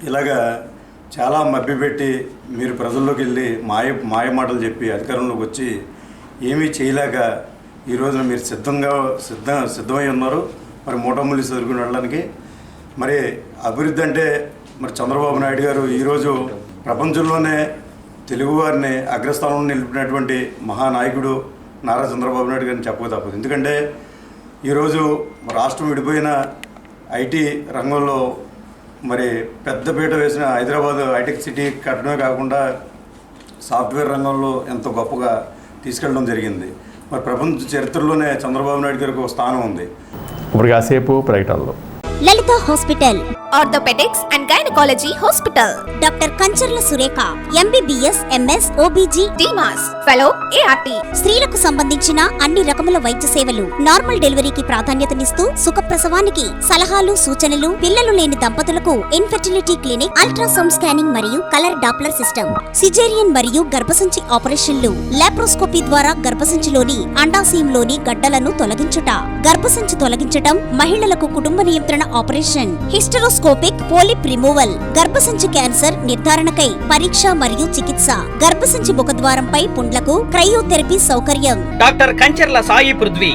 ఇలాగా చాలా మభ్యపెట్టి మీరు ప్రజల్లోకి వెళ్ళి మాయ మాటలు చెప్పి అధికారంలోకి వచ్చి ఏమీ చేయలేక ఈ రోజున మీరు సిద్ధమై ఉన్నారు మరి మూటముల్లి చదువుకుని వెళ్ళడానికి. మరి అభివృద్ధి అంటే మరి చంద్రబాబు నాయుడు గారు ఈరోజు ప్రపంచంలోనే తెలుగువారిని అగ్రస్థానంలో నిలిపినటువంటి మహానాయకుడు నారా చంద్రబాబు నాయుడు గారిని చెప్పక తప్పదు. ఎందుకంటే ఈరోజు రాష్ట్రం విడిపోయిన ఐటీ రంగంలో మరి పెద్దపీట వేసిన హైదరాబాద్ హైటెక్ సిటీ కట్టడమే కాకుండా సాఫ్ట్వేర్ రంగంలో ఎంతో గొప్పగా తీసుకెళ్ళడం జరిగింది. మరి ప్రపంచ చరిత్రలోనే చంద్రబాబు నాయుడు గారికి ఒక స్థానం ఉంది. ఇప్పుడు కాసేపు ప్రకటనలో Lalitha hospital, orthopaedics and gynaecology hospital, doctor Kancharla Surekha, MBBS, MS, OBG, డిమాస్, ఫెలో, ఏఆర్టీ. స్త్రీలకు సంబంధించిన అన్ని రకముల వైద్య సేవలు, నార్మల్ డెలివరీకి ప్రాధాన్యతనిస్తూ సుఖప్రసవానికి సలహాలు, సూచనలు, పిల్లలు లేని దంపతులకు ఇన్ఫెర్టిలిటీ క్లినిక్, అల్ట్రాసౌండ్ స్కానింగ్ మరియు కలర్ డాప్లర్ సిస్టమ్, సిజేరియన్ మరియు గర్భసంచి ఆపరేషన్లు, లాప్రోస్కోపీ ద్వారా గర్భసంచిలోని అండాశయంలోని గడ్డలను తొలగించుట, గర్భసంచి తొలగించటం, మహిళలకు కుటుంబ నియంత్రణ ఆపరేషన్, హిస్టరోస్కోపిక్ పోలిప్ రిమూవల్, గర్భసంచి క్యాన్సర్ నిర్ధారణకై పరీక్ష మరియు చికిత్స, గర్భసంచి ముఖద్వారంపై పుండ్లకు క్రయోథెరపీ సౌకర్యం. Doctor Kancharla Sai Prithvi,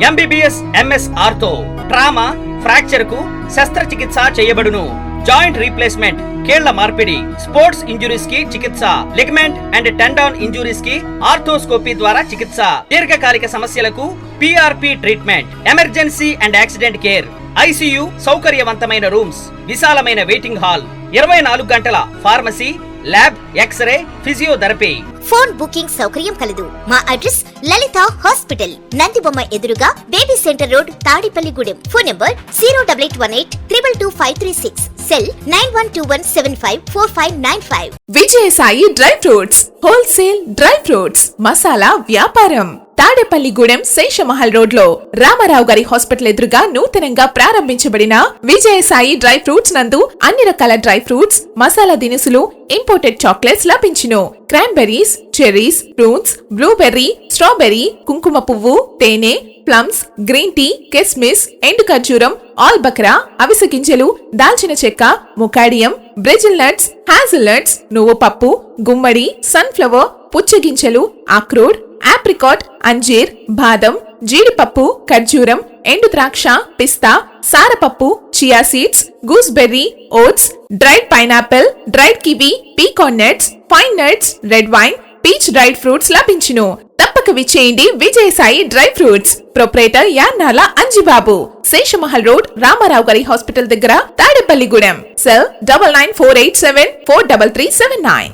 MBBS, MS ortho, trauma, fracture కు శస్త్రచికిత్స చేయబడును. జాయింట్ రీప్లేస్మెంట్, కీళ్ల మార్పిడి, స్పోర్ట్స్ ఇంజురీస్ కి చికిత్స, లిగమెంట్ అండ్ టెండాన్ ఇంజురీస్ కి ఆర్థోస్కోపీ ద్వారా చికిత్స, దీర్ఘకాలిక సమస్యలకు PRP treatment, emergency and accident care, ICU సౌకర్యవంతమైన రూమ్స్, విశాలమైన వెయిటింగ్ హాల్, 24 గంటల pharmacy, lab, x-ray, physiotherapy. Phone booking సౌకర్యం కలదు. మా అడ్రస్ లలిత హాస్పిటల్, నందిబొమ్మ ఎదురుగా, baby center road, Tadepalligudem. Phone number 08818222536, cell 9121754595. Vijayasai dry fruits, wholesale dry fruits masala వ్యాపారం. తాడేపల్లిగూడెం శేషమహల్ రోడ్ లో రామారావు గారి హాస్పిటల్ ఎదురుగా నూతనంగా ప్రారంభించబడిన విజయసాయి డ్రై ఫ్రూట్స్ నందు అన్ని రకాల డ్రై ఫ్రూట్స్, మసాలా దినుసులు, ఇంపోర్టెడ్ చాక్లెట్స్ లభించును. Cranberries, cherries, fruits, blueberry, strawberry, కుంకుమ పువ్వు, తేనె, ప్లమ్స్, గ్రీన్ టీ, కిస్మిస్, ఎండు ఖర్జూరం, ఆల్ బక్రా, అవిసె గింజలు, దాల్చిన చెక్క, ముకాడియం, బ్రెజిల్ నట్స్, హ్యాజిల్ నట్స్, నువ్వు పప్పు, గుమ్మడి, సన్ఫ్లవర్, పుచ్చగింజలు, అక్రోడ్, ఆప్రికాట్, అంజీర్, బాదం, జీడిపప్పు, ఖర్జూరం, ఎండు ద్రాక్ష, పిస్తా, సారపప్పు, chia seeds, gooseberry, oats, dried pineapple, dried kiwi, pecan nuts, pine nuts, red wine, peach dried fruits లభించును. తప్పక విచ్చేయండి Vijayasai dry fruits. Proprietor Yannala Anjibabu, Seshamahal road, Ramarao గారి హాస్పిటల్ దగ్గర, తాడేపల్లిగూడెం. సెల్ 9948743379.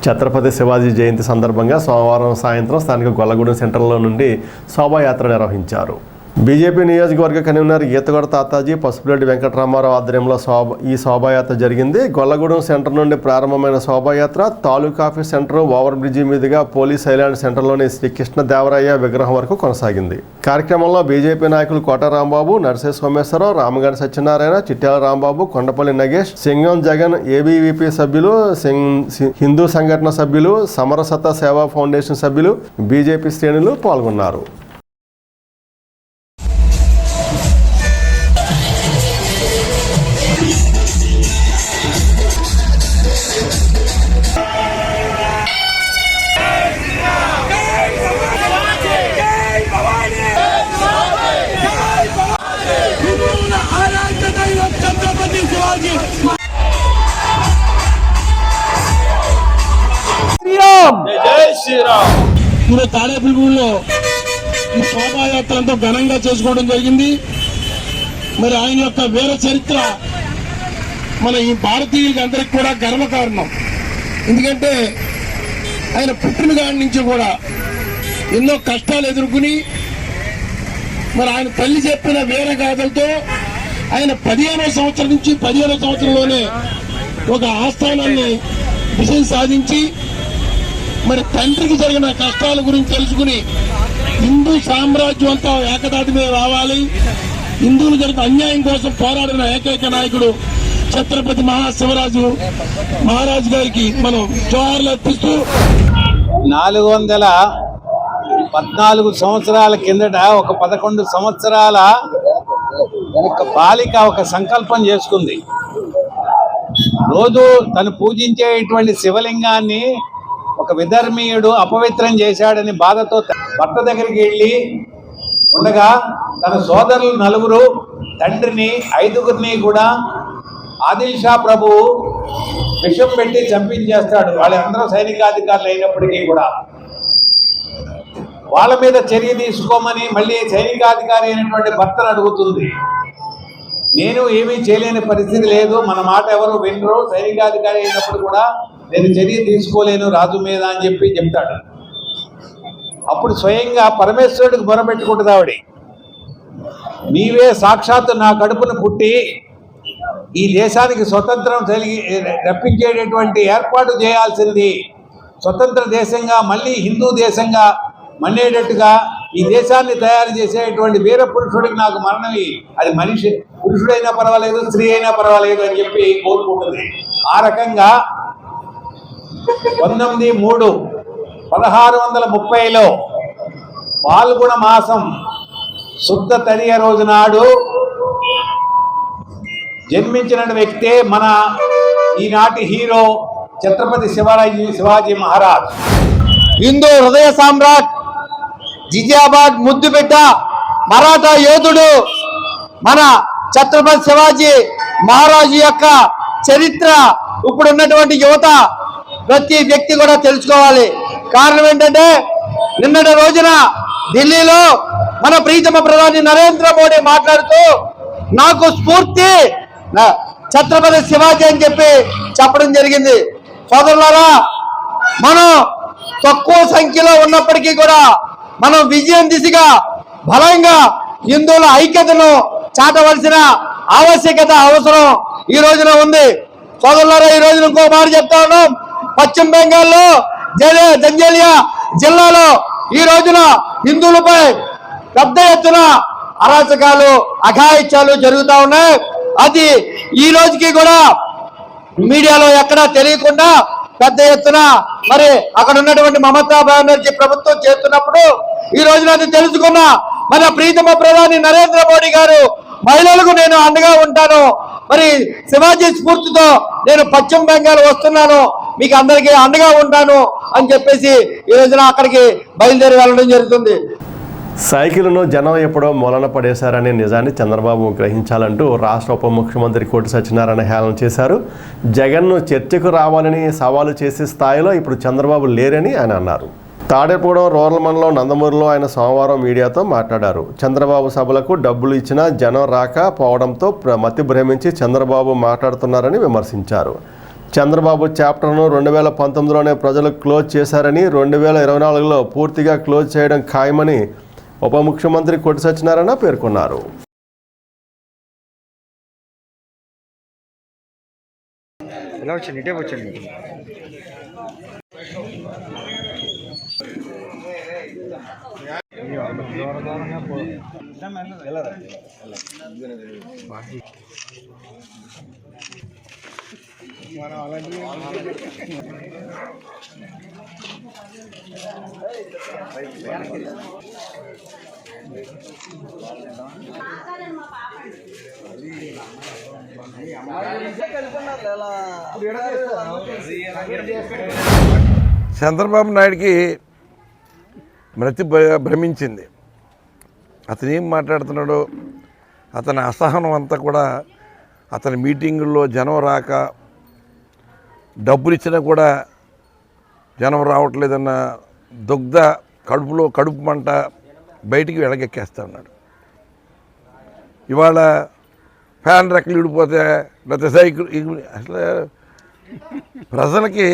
ఛత్రపతి శివాజీ జయంతి సందర్భంగా సోమవారం సాయంత్రం స్థానిక గొల్లగూడెం సెంటర్లో నుండి శోభాయాత్ర నిర్వహించారు. బీజేపీ నియోజకవర్గ కన్వీనర్ ఈతగొడ తాతాజీ, పసుపులెడ్డి వెంకటరామారావు ఆధ్వర్యంలో ఈ శోభాయాత్ర జరిగింది. గొల్లగూడెం సెంటర్ నుండి ప్రారంభమైన శోభాయాత్ర తాలూకా ఆఫీస్ సెంటర్, ఓవర్ బ్రిడ్జి మీదుగా పోలీస్ ఐలాండ్ సెంటర్లోని శ్రీకృష్ణదేవరాయ విగ్రహం వరకు కొనసాగింది. కార్యక్రమంలో బీజేపీ నాయకులు కోట రాంబాబు, నర్సే సోమేశ్వరరావు, రామగారి సత్యనారాయణ, చిట్యాల రాంబాబు, కొండపల్లి నగేష్, సింగం జగన్, ఏబీవీపీ సభ్యులు, హిందూ సంఘటన సభ్యులు, సమరసత సేవా ఫౌండేషన్ సభ్యులు, బీజేపీ శ్రేణులు పాల్గొన్నారు. తాడేపల్లిగూడెంలో ఈ శోభాయాత్ర ఎంతో ఘనంగా చేసుకోవడం జరిగింది. మరి ఆయన యొక్క వీర చరిత్ర మన ఈ భారతీయులకి అందరికి కూడా గర్వకారణం. ఎందుకంటే ఆయన పుట్టిన కాడి నుంచి కూడా ఎన్నో కష్టాలు ఎదుర్కొని మరి ఆయన తల్లి చెప్పిన వీర గాథలతో ఆయన 15వ సంవత్సరం నుంచి 15వ సంవత్సరంలోనే ఒక ఆస్థానాన్ని విజయం సాధించి మరి తండ్రికి జరిగిన కష్టాల గురించి తెలుసుకుని హిందూ సామ్రాజ్యం అంతా ఏకదాటి మీద రావాలి, హిందువులు జరిగిన అన్యాయం కోసం పోరాడిన ఏకైక నాయకుడు ఛత్రపతి మహాశివరాజు మహారాజు గారికి మనం జోహార్లు అర్పిస్తూ 414 సంవత్సరాల కిందట ఒక 11 సంవత్సరాల ఒక బాలిక ఒక సంకల్పం చేసుకుంది. రోజు తను పూజించేటువంటి శివలింగాన్ని ఒక విధర్మీయుడు అపవిత్రం చేశాడని బాధతో భర్త దగ్గరికి వెళ్ళి ఉండగా తన సోదరులు 4 తండ్రిని 5గురిని కూడా ఆదిల్ షా ప్రభువు విషం పెట్టి చంపించేస్తాడు. వాళ్ళందరూ సైనికాధికారులు అయినప్పటికీ కూడా వాళ్ళ మీద చర్య తీసుకోమని మళ్ళీ సైనికాధికారి అయినటువంటి భర్తను అడుగుతుంది. నేను ఏమీ చేయలేని పరిస్థితి లేదు, మన మాట ఎవరు వినరు, సైనికాధికారి అయినప్పుడు కూడా నేను చర్య తీసుకోలేను రాజు మీద అని చెప్పి చెప్తాడు. అప్పుడు స్వయంగా పరమేశ్వరుడికి మొరపెట్టుకుంటుంది ఆవిడ, నీవే సాక్షాత్తు నా కడుపును పుట్టి ఈ దేశానికి స్వతంత్రం రప్పించేటటువంటి ఏర్పాటు చేయాల్సింది, స్వతంత్ర దేశంగా మళ్ళీ హిందూ దేశంగా మన్నేటట్టుగా ఈ దేశాన్ని తయారు చేసేటువంటి వీర పురుషుడికి నాకు మరణమి, అది మనిషి పురుషుడైనా పర్వాలేదు స్త్రీ అయినా పర్వాలేదు అని చెప్పి కోరుకుంటుంది. ఆ రకంగా 19/3/1630లో పాల్గొన మాసం శుద్ధ తదియ రోజు నాడు జన్మించిన వ్యక్తే మన ఈనాటి హీరో ఛత్రపతి శివాజీ మహారాజ్. హిందూ హృదయ సామ్రాట్, జిజియాబాద్ ముద్దుబిడ్డ, మరాఠా యోధుడు మన ఛత్రపతి శివాజీ మహారాజు యొక్క చరిత్ర ఇప్పుడు ఉన్నటువంటి యువత ప్రతి వ్యక్తి కూడా తెలుసుకోవాలి. కారణం ఏంటంటే నిన్నటి రోజున ఢిల్లీలో మన ప్రీతమ ప్రధాని నరేంద్ర మోడీ మాట్లాడుతూ నాకు స్ఫూర్తి ఛత్రపతి శివాజీ అని చెప్పి చెప్పడం జరిగింది. సోదరులారా, మనం తక్కువ సంఖ్యలో ఉన్నప్పటికీ కూడా మనం విజయం దిశగా బలంగా హిందువుల ఐక్యతను చాటవలసిన ఆవశ్యకత అవసరం ఈ రోజున ఉంది. సోదరులారా, ఈ రోజున ఇంకో మాట చెప్తా ఉన్నాం. పశ్చిమ బెంగాల్లో జంజాలియా జిల్లాలో ఈ రోజున హిందువులపై పెద్ద ఎత్తున అరాచకాలు అఘాయిత్యాలు జరుగుతూ ఉన్నాయి. అది ఈ రోజుకి కూడా మీడియాలో ఎక్కడా తెలియకుండా పెద్ద ఎత్తున మరి అక్కడ ఉన్నటువంటి మమతా బెనర్జీ ప్రభుత్వం చేస్తున్నప్పుడు ఈ రోజున అది తెలుసుకున్న మన ప్రీతమ ప్రధాని నరేంద్ర మోడీ గారు మహిళలకు నేను అండగా ఉంటాను, మరి శివాజీ స్ఫూర్తితో నేను పశ్చిమ బెంగాల్ వస్తున్నాను, మీకు అందరికీ అండగా ఉంటాను అని చెప్పేసి ఈ రోజున అక్కడికి బయలుదేరి వెళ్ళడం జరుగుతుంది. సైకిల్ను జనం ఎప్పుడో మూలన పడేశారనే నిజాన్ని చంద్రబాబు గ్రహించాలంటూ రాష్ట్ర ఉప ముఖ్యమంత్రి కోటి సత్యనారాయణ హేళన చేశారు. జగన్ను చర్చకు రావాలని సవాలు చేసే స్థాయిలో ఇప్పుడు చంద్రబాబు లేరని ఆయన అన్నారు. తాడేపూడెం రూరల్ మండలం నందమూరులో ఆయన సోమవారం మీడియాతో మాట్లాడారు. చంద్రబాబు సభలకు డబ్బులు ఇచ్చినా జనం రాక పోవడంతో మతి భ్రమించి చంద్రబాబు మాట్లాడుతున్నారని విమర్శించారు. చంద్రబాబు చాప్టర్ను 2019లోనే ప్రజలు క్లోజ్ చేశారని 2024లో పూర్తిగా క్లోజ్ చేయడం ఖాయమని ఉప ముఖ్యమంత్రి కోటి సత్యనారాయణ పేర్కొన్నారు. చంద్రబాబు నాయుడికి మతి భ్రమించింది. అతను ఏం మాట్లాడుతున్నాడో, అతని అసహనం అంతా కూడా అతని మీటింగుల్లో జనం రాక, డబ్బులు ఇచ్చినా కూడా జనం రావట్లేదన్న కడుపు మంట బయటికి వెడగెక్కేస్తా ఉన్నాడు. ఇవాళ ఫ్యాన్ రెక్కలు విడిపోతే లేకపోతే సైకిల్, అసలు ప్రజలకి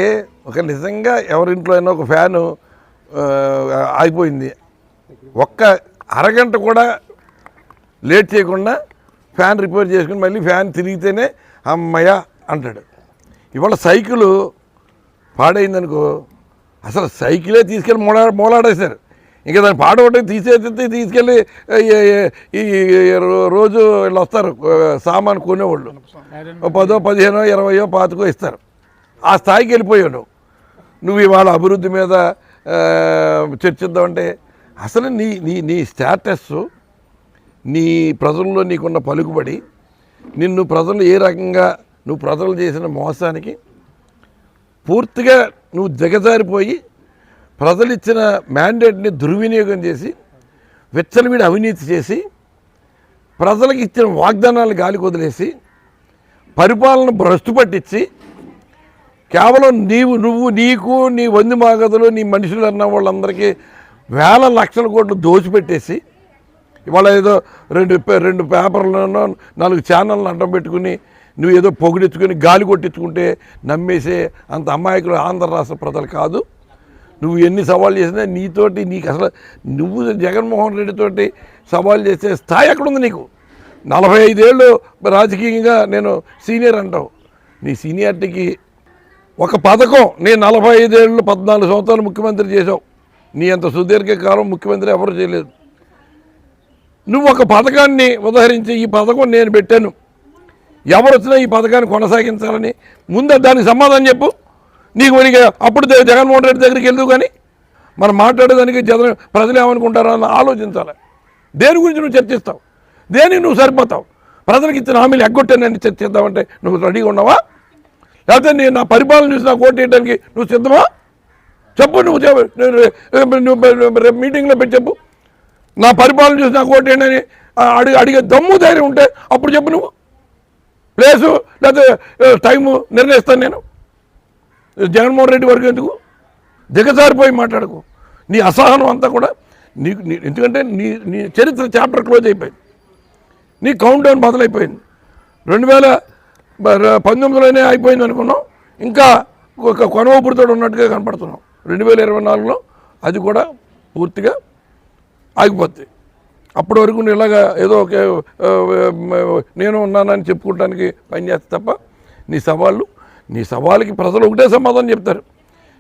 ఒక నిజంగా ఎవరింట్లో అయినా ఒక ఫ్యాను ఆగిపోయింది, ఒక్క అరగంట కూడా లేట్ చేయకుండా ఫ్యాన్ రిపేర్ చేసుకుని మళ్ళీ ఫ్యాన్ తిరిగితేనే అమ్మయ్య అంటాడు. ఇవాళ సైకిల్ పాడైందనుకో, అసలు సైకిలే తీసుకెళ్ళి మూలాడేశారు. ఇంకా దాన్ని పాడొకటి తీసుకెళ్ళి ఈ రోజు వీళ్ళు వస్తారు సామాను కొనేవాళ్ళు, 10, 15, 20, 25 ఇస్తారు. ఆ స్థాయికి వెళ్ళిపోయావు నువ్వు. ఇవాళ అభివృద్ధి మీద చర్చిద్దామంటే అసలు నీ స్టేటస్, నీ ప్రజల్లో నీకున్న పలుకుబడి, నిన్ను ప్రజలు ఏ రకంగా నువ్వు ప్రజలు చేసిన మోసానికి పూర్తిగా నువ్వు దిగజారిపోయి ప్రజలు ఇచ్చిన మ్యాండేట్ని దుర్వినియోగం చేసి విచ్చలవిడి అవినీతి చేసి ప్రజలకు ఇచ్చిన వాగ్దానాలు గాలికి వదిలేసి పరిపాలన భ్రష్టు పట్టించి కేవలం నీకు నీ వంది మాగదులు నీ మనుషులు అన్న వాళ్ళందరికీ వేల లక్షల కోట్లు దోచిపెట్టేసి ఇవాళ ఏదో రెండు పేపర్లను 4 ఛానళ్ళను అడ్డం పెట్టుకుని నువ్వు ఏదో పొగిడించుకొని గాలి కొట్టించుకుంటే నమ్మేసే అంత అమాయకులు ఆంధ్ర రాష్ట్ర ప్రజలు కాదు. నువ్వు ఎన్ని సవాళ్ళు చేసినా నీకు అసలు నువ్వు జగన్మోహన్ రెడ్డితోటి సవాల్ చేసే స్థాయి ఎక్కడుంది నీకు? 45 ఏళ్ళు రాజకీయంగా నేను సీనియర్ అంటావు. నీ సీనియారిటీకి ఒక పథకం, నేను 45 ఏళ్ళు 14 సంవత్సరాలు ముఖ్యమంత్రి చేసావు, నీ అంత సుదీర్ఘకాలం ముఖ్యమంత్రి ఎవరు చేయలేదు. నువ్వు ఒక పథకాన్ని ఉదహరించి ఈ పథకం నేను పెట్టాను, ఎవరు వచ్చినా ఈ పథకాన్ని కొనసాగించాలని ముందు దానికి సమాధానం చెప్పు. నీకు మరి అప్పుడు జగన్మోహన్ రెడ్డి దగ్గరికి వెళ్దు, కానీ మనం మాట్లాడేదానికి ప్రజలు ఏమనుకుంటారో అని ఆలోచించాలి. దేని గురించి నువ్వు చర్చిస్తావు, దేనికి నువ్వు సరిపోతావు? ప్రజలకు ఇచ్చిన హామీలు ఎగ్గొట్టానని చర్చిద్దామంటే నువ్వు రెడీగా ఉన్నావా? లేకపోతే నేను నా పరిపాలన చూసి నాకు ఓటు వేయడానికి నువ్వు సిద్ధమా? చెప్పు. నువ్వు రేపు మీటింగ్లో పెట్టి చెప్పు, నా పరిపాలన చూసి నాకు ఓటు వేయండి అని అడిగే దమ్ము ధైర్యం ఉంటే అప్పుడు చెప్పు. నువ్వు ప్లేసు లేకపోతే టైము నిర్ణయిస్తాను నేను. జగన్మోహన్ రెడ్డి వరకు ఎందుకు దిగజారిపోయి మాట్లాడకు. నీ అసహనం అంతా కూడా నీకు ఎందుకంటే నీ చరిత్ర చాప్టర్ క్లోజ్ అయిపోయింది, నీ కౌంట్ డౌన్ మొదలైపోయింది. 2019లోనే అయిపోయింది అనుకున్నాం, ఇంకా ఒక కొనవపురితో ఉన్నట్టుగా కనపడుతున్నాం. 2024లో అది కూడా పూర్తిగా ఆగిపోద్ది. అప్పటి వరకు నువ్వు ఇలాగా ఏదో ఒక నేను ఉన్నానని చెప్పుకోవడానికి పనిచేస్తే తప్ప నీ సవాళ్ళకి ప్రజలు ఒకటే సమాధానం చెప్తారు,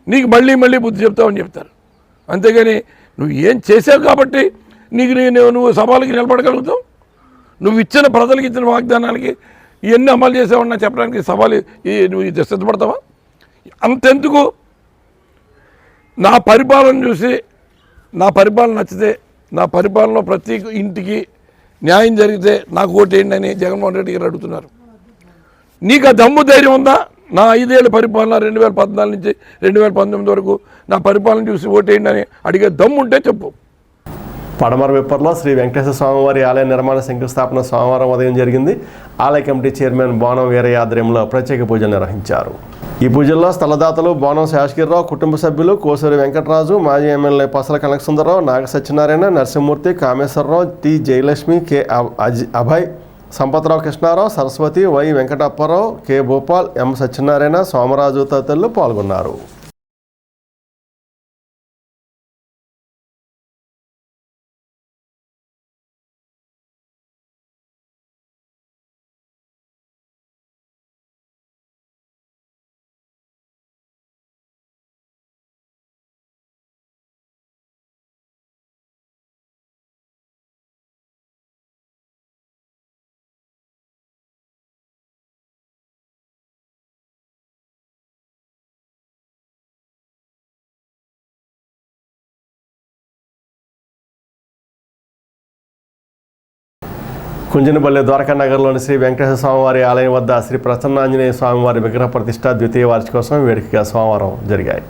నీకు మళ్ళీ బుద్ధి చెప్తామని చెప్తారు. అంతేగాని నువ్వు ఏం చేసావు కాబట్టి నువ్వు సవాళ్ళకి నిలబడగలుగుతావు. నువ్వు ఇచ్చిన ప్రజలకు ఇచ్చిన వాగ్దానాలకి ఇవన్నీ అమలు చేసావన్నా చెప్పడానికి సవాలు నువ్వు సిద్ధపడతావా? అంతెందుకు, నా పరిపాలన చూసి నా పరిపాలన నచ్చితే, నా పరిపాలనలో ప్రతి ఇంటికి న్యాయం జరిగితే నాకు ఓటేయండి అని జగన్మోహన్ రెడ్డి గారు అడుగుతున్నారు. నీకు ఆ దమ్ము ధైర్యం ఉందా? నా 5 ఏళ్ళ పరిపాలన 2014 నుంచి 2019 వరకు నా పరిపాలన చూసి ఓటేయండి అని అడిగే దమ్ము ఉంటే చెప్పు. పడమర విప్పర్లో శ్రీ వెంకటేశ్వర స్వామివారి ఆలయ నిర్మాణ శంకుస్థాపన సోమవారం ఉదయం జరిగింది. ఆలయ కమిటీ చైర్మన్ బోనం వీరయ్య ఆధ్వర్యంలో ప్రత్యేక పూజలు నిర్వహించారు. ఈ పూజల్లో స్థలదాతలు బోనం శేషగిరిరావు, కుటుంబ సభ్యులు కోసూరి వెంకటరాజు, మాజీ MLA Pasala Kanakasundararao, Naga Satyanarayana, Narasimhamurthy, Kameswararao, T Jayalakshmi, K Abhay, Sampatrao Krishnarao, Saraswati, Y Venkatapparao, K Bhupal, M Satyanarayana, Somaraju తదితరులు పాల్గొన్నారు. కుంజనపల్లి ద్వారకా నగర్లోని శ్రీ వెంకటేశ్వర స్వామివారి ఆలయం వద్ద శ్రీ ప్రసన్నాంజనేయ స్వామివారి విగ్రహ ప్రతిష్ట ద్వితీయ వార్షికోత్సవం వేడుకగా సోమవారం జరిగాయి.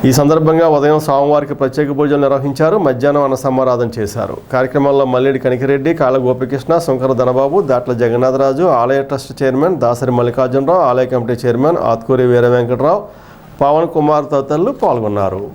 ఈ సందర్భంగా ఉదయం స్వామివారికి ప్రత్యేక పూజలు నిర్వహించారు. మధ్యాహ్నం అన్న సమారాధన చేశారు. కార్యక్రమంలో మల్లేడి కనికిరెడ్డి, కాళ్ళ గోపికృష్ణ, శంకర ధనబాబు, దాట్ల జగన్నాథరాజు, ఆలయ ట్రస్ట్ చైర్మన్ దాసరి మల్లికార్జునరావు, ఆలయ కమిటీ చైర్మన్ ఆత్కూరి వీర వెంకటరావు, పవన్ కుమార్ తదితరులు పాల్గొన్నారు.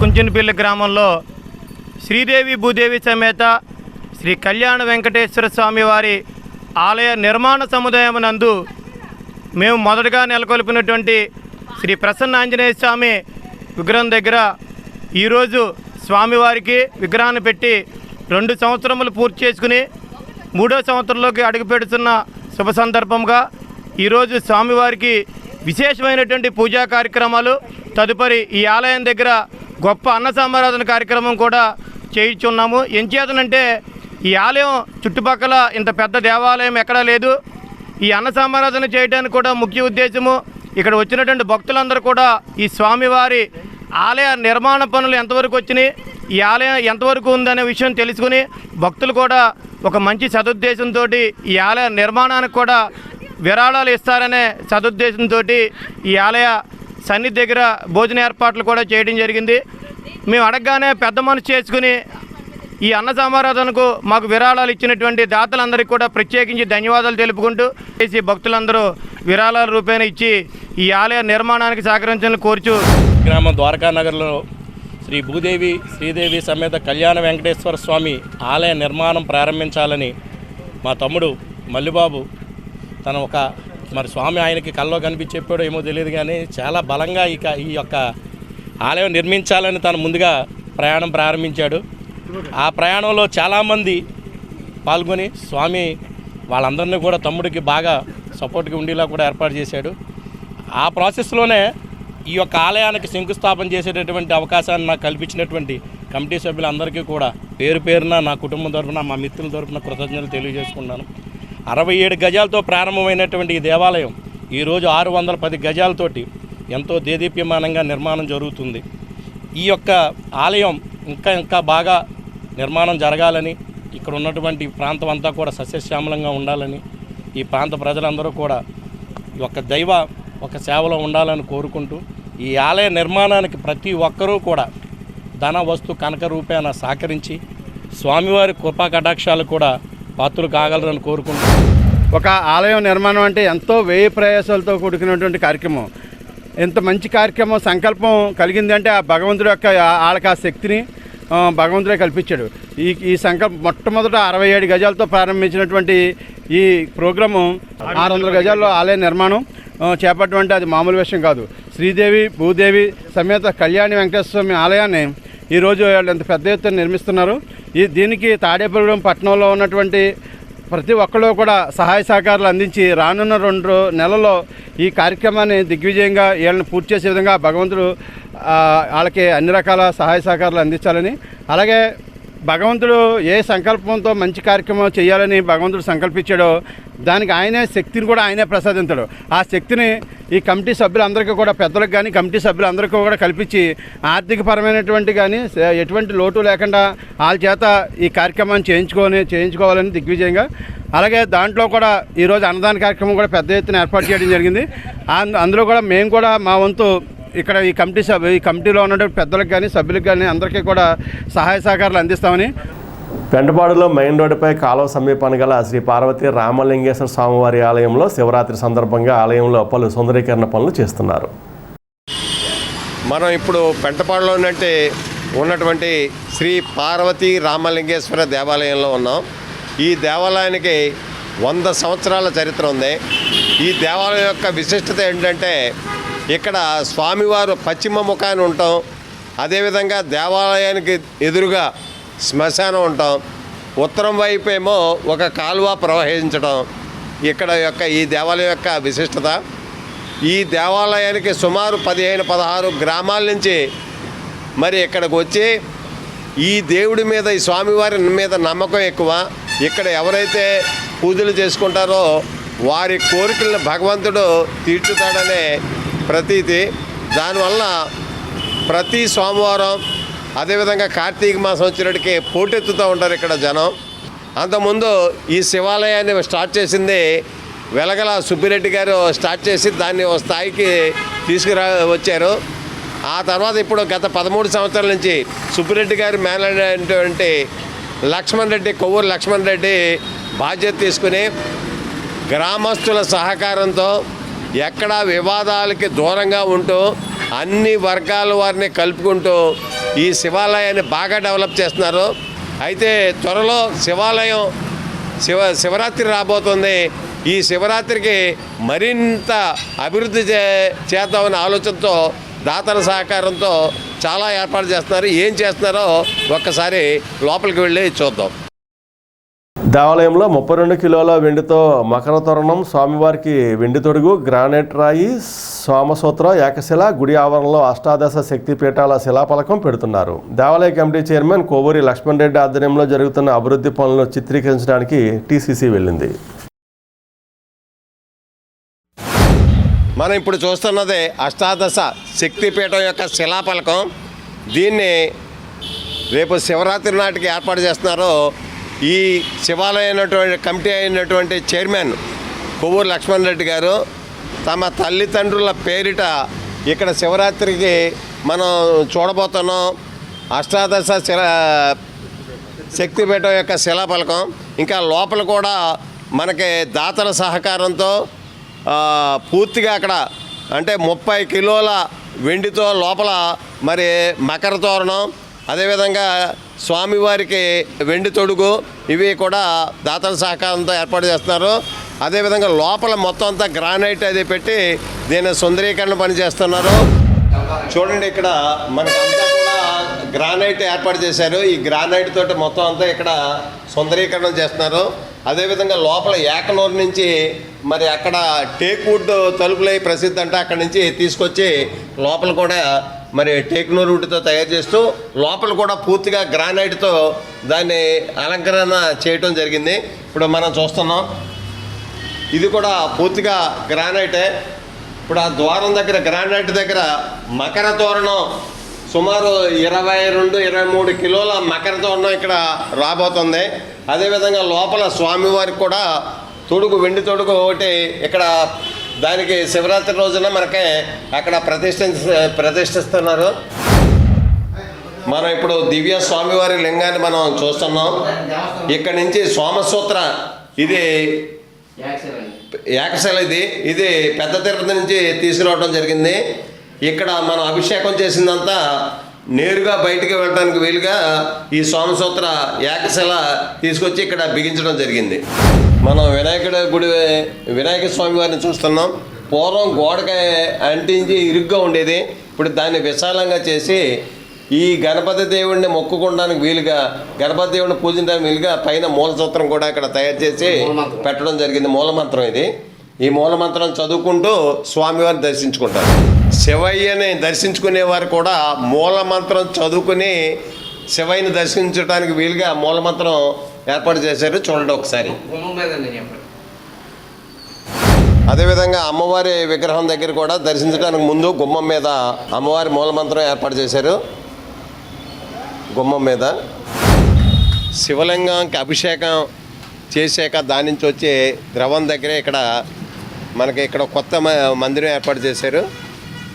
కుంచెనపల్లి గ్రామంలో శ్రీదేవి భూదేవి సమేత శ్రీ కళ్యాణ వెంకటేశ్వర స్వామి వారి ఆలయ నిర్మాణ సముదాయం నందు మేము మొదటగా నెలకొల్పినటువంటి శ్రీ ప్రసన్న ఆంజనేయ స్వామి విగ్రహం దగ్గర ఈరోజు స్వామివారికి విగ్రహాన్ని పెట్టి 2 సంవత్సరములు పూర్తి చేసుకుని 3వ సంవత్సరంలోకి అడుగుపెడుతున్న శుభ సందర్భంగా ఈరోజు స్వామివారికి విశేషమైనటువంటి పూజా కార్యక్రమాలు, తదుపరి ఈ ఆలయం దగ్గర గొప్ప అన్న సమారాధన కార్యక్రమం కూడా చేయించున్నాము. ఎంచేతనంటే ఈ ఆలయం చుట్టుపక్కల ఇంత పెద్ద దేవాలయం ఎక్కడా లేదు. ఈ అన్న సమారాధన చేయడానికి కూడా ముఖ్య ఉద్దేశము ఇక్కడ వచ్చినటువంటి భక్తులందరూ కూడా ఈ స్వామివారి ఆలయ నిర్మాణ పనులు ఎంతవరకు వచ్చినాయి, ఈ ఆలయం ఎంతవరకు ఉందనే విషయం తెలుసుకుని భక్తులు కూడా ఒక మంచి సదుద్దేశంతో ఈ ఆలయ నిర్మాణానికి కూడా విరాళాలు ఇస్తారనే సదుద్దేశంతో ఈ ఆలయ సన్నిధి దగ్గర భోజన ఏర్పాట్లు కూడా చేయడం జరిగింది. మేము అడగగానే పెద్ద మనసు చేసుకుని ఈ అన్న సమారాధనకు మాకు విరాళాలు ఇచ్చినటువంటి దాతలందరికీ కూడా ప్రత్యేకించి ధన్యవాదాలు తెలుపుకుంటూ భక్తులందరూ విరాళాల రూపేణ ఇచ్చి ఈ ఆలయ నిర్మాణానికి సహకరించాలని కోరుచు గ్రామం ద్వారకా నగర్లో శ్రీ భూదేవి శ్రీదేవి సమేత కళ్యాణ వెంకటేశ్వర స్వామి ఆలయ నిర్మాణం ప్రారంభించాలని మా తమ్ముడు మల్లిబాబు తన ఒక మరి స్వామి ఆయనకి కల్లో కనిపించి చెప్పాడో ఏమో తెలియదు, కానీ చాలా బలంగా ఈ యొక్క ఆలయం నిర్మించాలని తను ముందుగా ప్రయాణం ప్రారంభించాడు. ఆ ప్రయాణంలో చాలామంది పాల్గొని స్వామి వాళ్ళందరినీ కూడా తమ్ముడికి బాగా సపోర్ట్గా ఉండేలా కూడా ఏర్పాటు చేశాడు. ఆ ప్రాసెస్లోనే ఈ యొక్క ఆలయానికి శంకుస్థాపన చేసేటటువంటి అవకాశాన్ని నాకు కల్పించినటువంటి కమిటీ సభ్యులందరికీ కూడా పేరు పేరున నా కుటుంబం తరఫున మా మిత్రుల తరఫున కృతజ్ఞతలు తెలియజేసుకున్నాను. 67 గజాలతో ప్రారంభమైనటువంటి ఈ దేవాలయం ఈరోజు 610 గజాలతోటి ఎంతో దేదీప్యమానంగా నిర్మాణం జరుగుతుంది. ఈ యొక్క ఆలయం ఇంకా బాగా నిర్మాణం జరగాలని, ఇక్కడ ఉన్నటువంటి ప్రాంతం అంతా కూడా సస్యశ్యామలంగా ఉండాలని, ఈ ప్రాంత ప్రజలందరూ కూడా ఒక సేవలో ఉండాలని కోరుకుంటూ ఈ ఆలయ నిర్మాణానికి ప్రతి ఒక్కరూ కూడా ధన వస్తు కనక రూపేణ సహకరించి స్వామివారి కృపా కటాక్షాలు కూడా పాత్రలు కాగలరని కోరుకుంటూ ఒక ఆలయం నిర్మాణం అంటే ఎంతో వ్యయ ప్రయాసాలతో కూడుకున్నటువంటి కార్యక్రమం. ఎంత మంచి కార్యక్రమం సంకల్పం కలిగింది అంటే ఆ భగవంతుడి యొక్క వాళ్ళకి ఆ శక్తిని భగవంతుడే కల్పించాడు. ఈ సంకల్పం మొట్టమొదట 67 గజాలతో ప్రారంభించినటువంటి ఈ ప్రోగ్రాము 600 గజాల్లో ఆలయ నిర్మాణం చేపట్టడం అంటే అది మామూలు విషయం కాదు. శ్రీదేవి భూదేవి సమేత కళ్యాణి వెంకటేశ్వర స్వామి ఆలయాన్ని ఈరోజు వాళ్ళు ఎంత పెద్ద ఎత్తున నిర్మిస్తున్నారు. దీనికి తాడేపల్లిగూడెం పట్టణంలో ఉన్నటువంటి ప్రతి ఒక్కరు కూడా సహాయ సహకారాలు అందించి రానున్న 2 నెలల్లో ఈ కార్యక్రమాన్ని దిగ్విజయంగా వీళ్ళని పూర్తి చేసే విధంగా భగవంతుడు వాళ్ళకి అన్ని రకాల సహాయ సహకారాలు అందించాలని, అలాగే భగవంతుడు ఏ సంకల్పంతో మంచి కార్యక్రమం చేయాలని భగవంతుడు సంకల్పించాడో దానికి ఆయనే శక్తిని కూడా ఆయనే ప్రసాదించాడు. ఆ శక్తిని ఈ కమిటీ సభ్యులందరికీ కూడా పెద్దలకు కానీ కమిటీ సభ్యులందరికీ కూడా కల్పించి ఆర్థికపరమైనటువంటి కానీ ఎటువంటి లోటు లేకుండా వాళ్ళ చేత ఈ కార్యక్రమాన్ని చేయించుకోవాలని దిగ్విజయంగా, అలాగే దాంట్లో కూడా ఈరోజు అన్నదాన కార్యక్రమం కూడా పెద్ద ఎత్తున ఏర్పాటు చేయడం జరిగింది. అందులో కూడా మేము కూడా మా వంతు ఇక్కడ ఈ కమిటీలో ఉన్నటువంటి పెద్దలకు కానీ సభ్యులకు కానీ అందరికీ కూడా సహాయ సహకారాలు అందిస్తామని. పెంటపాడులో మెయిన్ రోడ్డుపై కాలువ సమీపాన్ని గల శ్రీ పార్వతీ రామలింగేశ్వర స్వామివారి ఆలయంలో శివరాత్రి సందర్భంగా ఆలయంలో పలు సుందరీకరణ పనులు చేస్తున్నారు. మనం ఇప్పుడు పెంటపాడులో ఉన్నటువంటి శ్రీ పార్వతీ రామలింగేశ్వర దేవాలయంలో ఉన్నాం. ఈ దేవాలయానికి 100 సంవత్సరాల చరిత్ర ఉంది. ఈ దేవాలయం యొక్క విశిష్టత ఏంటంటే ఇక్కడ స్వామివారు పశ్చిమ ముఖాన్ని ఉంటాం, అదేవిధంగా దేవాలయానికి ఎదురుగా శ్మశానం ఉంటాం, ఉత్తరం వైపు ఏమో ఒక కాలువ ప్రవహించడం ఇక్కడ ఈ దేవాలయం యొక్క విశిష్టత. ఈ దేవాలయానికి సుమారు 15-16 గ్రామాల నుంచి మరి ఇక్కడికి వచ్చి ఈ దేవుడి మీద ఈ స్వామివారి మీద నమ్మకం ఎక్కువ. ఇక్కడ ఎవరైతే పూజలు చేసుకుంటారో వారి కోరికలను భగవంతుడు తీర్చుతాడనే ప్రతీతి. దానివల్ల ప్రతి సోమవారం అదేవిధంగా కార్తీక మాసం వచ్చినట్టుకి పోటెత్తుతూ ఉంటారు ఇక్కడ జనం. అంతకుముందు ఈ శివాలయాన్ని స్టార్ట్ చేసింది వెలగల సుబ్బిరెడ్డి గారు స్టార్ట్ చేసి దాన్ని ఒక స్థాయికి వచ్చారు. ఆ తర్వాత ఇప్పుడు గత 13 సంవత్సరాల నుంచి సుబ్బిరెడ్డి గారు మేనైనటువంటి కొవ్వూరు లక్ష్మణ్ రెడ్డి బాధ్యత తీసుకుని గ్రామస్తుల సహకారంతో ఎక్కడా వివాదాలకి దూరంగా ఉంటూ అన్ని వర్గాల వారిని కలుపుకుంటూ ఈ శివాలయాన్ని బాగా డెవలప్ చేస్తున్నారు. అయితే త్వరలో శివరాత్రి రాబోతుంది. ఈ శివరాత్రికి మరింత అభివృద్ధి చేద్దామనే ఆలోచనతో దాతల సహకారంతో చాలా ఏర్పాటు చేస్తున్నారు. ఏం చేస్తున్నారో ఒక్కసారి లోపలికి వెళ్ళి చూద్దాం. దేవాలయంలో 32 కిలోల వెండితో మకర తోరణం, స్వామివారికి వెండి తొడుగు, గ్రానైట్ రాయి, సోమసూత్ర, ఏకశిల, గుడి ఆవరణలో అష్టాదశ శక్తి పీఠాల శిలాఫలకం పెడుతున్నారు. దేవాలయ కమిటీ చైర్మన్ కోవూరి లక్ష్మణ్ రెడ్డి ఆధ్వర్యంలో జరుగుతున్న అభివృద్ధి పనులను చిత్రీకరించడానికి టీసీసీ వెళ్ళింది. మనం ఇప్పుడు చూస్తున్నది అష్టాదశ శక్తిపీఠం యొక్క శిలాఫలకం. దీన్ని రేపు శివరాత్రి నాటికి ఏర్పాటు చేస్తున్నారు. ఈ శివాలయం కమిటీ అయినటువంటి చైర్మన్ కొవ్వూరు లక్ష్మణ్ రెడ్డి గారు తమ తల్లిదండ్రుల పేరిట ఇక్కడ శివరాత్రికి మనం చూడబోతున్నాం. అష్టాదశ శక్తిపీఠం యొక్క శిలాఫలకం. ఇంకా లోపల కూడా మనకి దాతల సహకారంతో పూర్తిగా అక్కడ అంటే 30 కిలోల వెండితో లోపల మరి మకర తోరణం, అదేవిధంగా స్వామివారికి వెండి తొడుగు ఇవి కూడా దాతల సహకారంతో ఏర్పాటు చేస్తున్నారు. అదేవిధంగా లోపల మొత్తం అంతా గ్రానైట్ అది పెట్టి దీన్ని సుందరీకరణ పని చేస్తున్నారు. చూడండి ఇక్కడ మనకంతా కూడా గ్రానైట్ ఏర్పాటు చేశారు. ఈ గ్రానైట్ తోటి మొత్తం అంతా ఇక్కడ సుందరీకరణ చేస్తున్నారు. అదేవిధంగా లోపల ఏకనూరు నుంచి మరి అక్కడ టేక్ వుడ్ తలుపులై ప్రసిద్ధి అంటే అక్కడి నుంచి తీసుకొచ్చి లోపల కూడా మరి టేక్నూరు వుడ్తో తయారు చేస్తూ లోపల కూడా పూర్తిగా గ్రానైట్తో దాన్ని అలంకరణ చేయటం జరిగింది. ఇప్పుడు మనం చూస్తున్నాం ఇది కూడా పూర్తిగా గ్రానైటే. ఇప్పుడు ఆ ద్వారం దగ్గర గ్రానైట్ దగ్గర మకర తోరణం సుమారు 22-23 కిలోల మకర తోరణం ఇక్కడ రాబోతుంది. అదేవిధంగా లోపల స్వామివారికి కూడా తొడుగు వెండి తొడుగు ఒకటి ఇక్కడ దానికి శివరాత్రి రోజున మనకి అక్కడ ప్రతిష్ఠిస్తున్నారు. మనం ఇప్పుడు దివ్య స్వామివారి లింగాన్ని మనం చూస్తున్నాం. ఇక్కడ నుంచి సోమసూత్ర ఇది ఏకశిల ఇది పెద్ద తిరుపతి నుంచి తీసుకురావడం జరిగింది. ఇక్కడ మనం అభిషేకం చేసిందంతా నేరుగా బయటికి వెళ్ళడానికి వీలుగా ఈ సోమసూత్ర ఏకశిల తీసుకొచ్చి ఇక్కడ బిగించడం జరిగింది. మనం వినాయక స్వామి వారిని చూస్తున్నాం. పూర్వం గోడకి అంటించి ఇరుగ్గా ఉండేది, ఇప్పుడు దాన్ని విశాలంగా చేసి ఈ గణపతి దేవుడిని మొక్కుకోవడానికి వీలుగా, గణపతి దేవుడిని పూజించడానికి వీలుగా పైన మూలసూత్రం కూడా ఇక్కడ తయారు చేసి పెట్టడం జరిగింది. మూలమంత్రం ఇది. ఈ మూలమంత్రం చదువుకుంటూ స్వామివారిని దర్శించుకుంటారు. శివయ్యని దర్శించుకునేవారు కూడా మూలమంత్రం చదువుకుని శివయ్యని దర్శించడానికి వీలుగా మూలమంత్రం ఏర్పాటు చేశారు. చూడండి ఒకసారి. అదేవిధంగా అమ్మవారి విగ్రహం దగ్గర కూడా దర్శించడానికి ముందు గుమ్మం మీద అమ్మవారి మూలమంత్రం ఏర్పాటు చేశారు. గుమ్మం మీద శివలింగానికి అభిషేకం చేశాక దాని నుంచి వచ్చే ద్రవం దగ్గరే మనకి ఇక్కడ కొత్త మందిరం ఏర్పాటు చేశారు.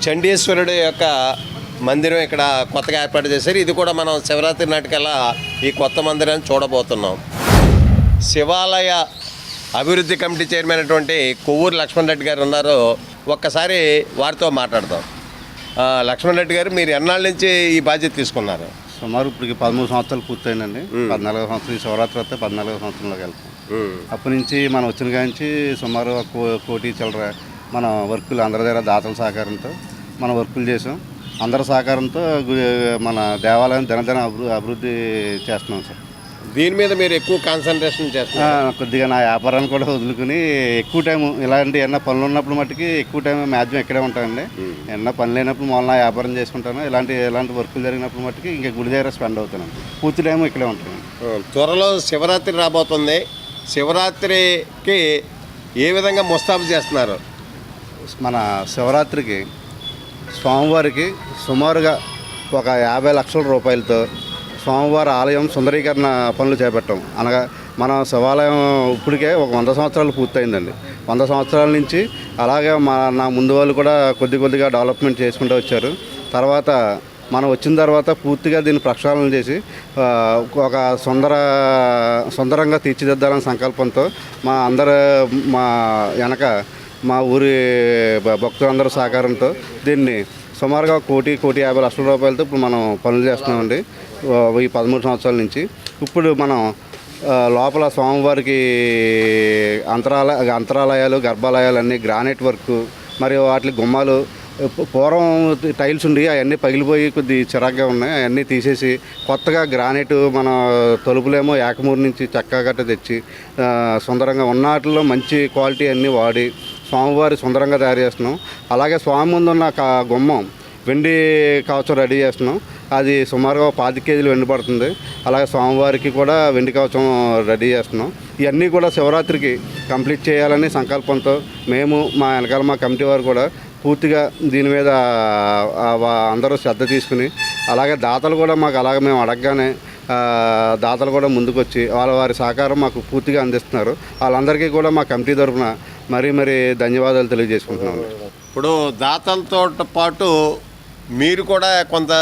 చండీశ్వరుడు యొక్క మందిరం ఇక్కడ కొత్తగా ఏర్పాటు చేశారు. ఇది కూడా మనం శివరాత్రి నాటికల్లా ఈ కొత్త మందిరాన్ని చూడబోతున్నాం. శివాలయ అభివృద్ధి కమిటీ చైర్మన్ అయినటువంటి కొవ్వూరు లక్ష్మణ్ రెడ్డి గారు ఉన్నారు. ఒక్కసారి వారితో మాట్లాడదాం. లక్ష్మణ్ రెడ్డి గారు, మీరు ఎన్నాళ్ళ నుంచి ఈ బాధ్యత తీసుకున్నారు? సుమారు ఇప్పటికి 13 సంవత్సరాలు పూర్తయిందండి. 14వ సంవత్సరం ఈ శివరాత్రి వస్తే 14వ సంవత్సరంలోకి వెళ్తాం. అప్పటి నుంచి మనం వచ్చిన కాంచి సుమారు 1 కోటి చిల్లర మన వర్కులు అందరి దగ్గర దాతల సహకారంతో మనం వర్కులు చేసాం. అందరి సహకారంతో మన దేవాలయం దినదిన అభివృద్ధి చేస్తున్నాం సార్. దీని మీద మీరు ఎక్కువ కాన్సన్ట్రేషన్ చేస్తున్నారు? కొద్దిగా నా వ్యాపారాన్ని కూడా వదులుకుని ఎక్కువ టైం ఇలాంటి ఏమన్నా పనులు ఉన్నప్పుడు మట్టుకి ఎక్కువ టైం మ్యాక్సిమం ఇక్కడే ఉంటానండి. ఏమన్నా పని లేనప్పుడు మొన్న వ్యాపారం చేసుకుంటాను. ఇలాంటి వర్కులు జరిగినప్పుడు మట్టుకి ఇంకా గుడి దగ్గర స్పెండ్ అవుతాను. పూర్తి టైం ఇక్కడే ఉంటాను. త్వరలో శివరాత్రి రాబోతుంది. శివరాత్రికి ఏ విధంగా ముస్తాబు చేస్తున్నారు? మన శివరాత్రికి స్వామివారికి సుమారుగా ఒక 50 లక్షల రూపాయలతో స్వామివారి ఆలయం సుందరీకరణ పనులు చేపట్టాం. అనగా మన శివాలయం ఇప్పటికే ఒక 100 సంవత్సరాలు పూర్తయిందండి. 100 సంవత్సరాల నుంచి అలాగే నా ముందు వాళ్ళు కూడా కొద్దిగా డెవలప్మెంట్ చేసుకుంటూ వచ్చారు. తర్వాత మనం వచ్చిన తర్వాత పూర్తిగా దీన్ని ప్రక్షాళన చేసి ఒక సుందరంగా తీర్చిదిద్దాలనే సంకల్పంతో మా ఊరి భక్తులందరూ సహకారంతో దీన్ని సుమారుగా 1,50 లక్షల రూపాయలతో ఇప్పుడు మనం పనులు చేస్తున్నామండి. ఈ 13 సంవత్సరాల నుంచి ఇప్పుడు మనం లోపల స్వామివారికి అంతరాలయాలు, గర్భాలయాలు అన్నీ గ్రానైట్ వర్క్, మరియు వాటి గుమ్మాలు పూర్వం టైల్స్ ఉండి అవన్నీ పగిలిపోయి కొద్ది చిరాగ్గా ఉన్నాయి. అవన్నీ తీసేసి కొత్తగా గ్రానైట్, మన తలుపులేమో ఏకమూరు నుంచి చెక్క గట్ట తెచ్చి సుందరంగా ఉన్న వాటిల్లో మంచి క్వాలిటీ అన్నీ వాడి స్వామివారి సుందరంగా తయారు చేస్తున్నాం. అలాగే స్వామి ముందు ఉన్న గుమ్మం వెండి కవచం రెడీ చేస్తున్నాం. అది సుమారుగా 25 కేజీలు వెండి పడుతుంది. అలాగే స్వామివారికి కూడా వెండి కవచం రెడీ చేస్తున్నాం. ఇవన్నీ కూడా శివరాత్రికి కంప్లీట్ చేయాలని సంకల్పంతో మేము మా వెనకాల మా కమిటీ వారు కూడా పూర్తిగా దీని మీద అందరూ శ్రద్ధ తీసుకుని, అలాగే దాతలు కూడా మాకు అలాగే మేము అడగగానే దాతలు కూడా ముందుకొచ్చి వారి సహకారం మాకు పూర్తిగా అందిస్తున్నారు. వాళ్ళందరికీ కూడా మా కమిటీ తరఫున మరీ ధన్యవాదాలు తెలియజేసుకుంటున్నాను. ఇప్పుడు దాతలతో పాటు మీరు కూడా కొంత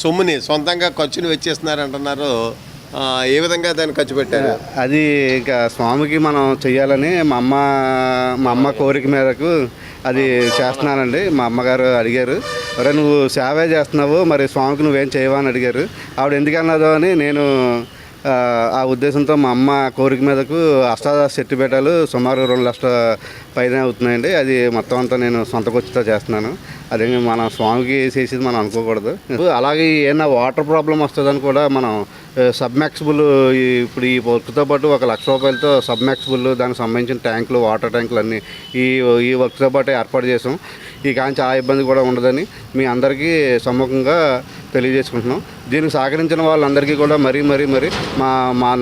సొమ్ముని సొంతంగా ఖర్చుని వెచ్చేస్తున్నారంటున్నారు. ఏ విధంగా దాన్ని ఖర్చు పెట్టారు? అది ఇంకా స్వామికి మనం చెయ్యాలని మా అమ్మ కోరిక మేరకు అది చేస్తున్నానండి. మా అమ్మగారు అడిగారు, అరే నువ్వు సేవే చేస్తున్నావు, మరి స్వామికి నువ్వేం చేయవా అని అడిగారు. ఆవిడ ఎందుకన్నదో అని నేను ఆ ఉద్దేశంతో మా అమ్మ కోరిక మీదకు అష్టాదశ శక్తిపీఠాలు సుమారు 2 లక్షల పైన అవుతున్నాయండి. అది మొత్తం అంతా నేను సొంత ఖర్చుతో చేస్తున్నాను. అదే మన స్వామికి చేసేది మనం అనుకోకూడదు. అలాగే ఏమైనా వాటర్ ప్రాబ్లం వస్తుందని కూడా మనం సబ్మెక్సిబుల్ ఇప్పుడు ఈ వర్క్తో పాటు 1 లక్ష రూపాయలతో సబ్మెక్సిబుల్, దానికి సంబంధించిన ట్యాంకులు, వాటర్ ట్యాంకులు అన్నీ ఈ వర్క్తో పాటు ఏర్పాటు చేసాం. ఈ కాంచి ఆ ఇబ్బంది కూడా ఉండదని మీ అందరికీ సమ్ముఖంగా తెలియజేసుకుంటున్నాం. దీనికి సహకరించిన వాళ్ళందరికీ కూడా మరీ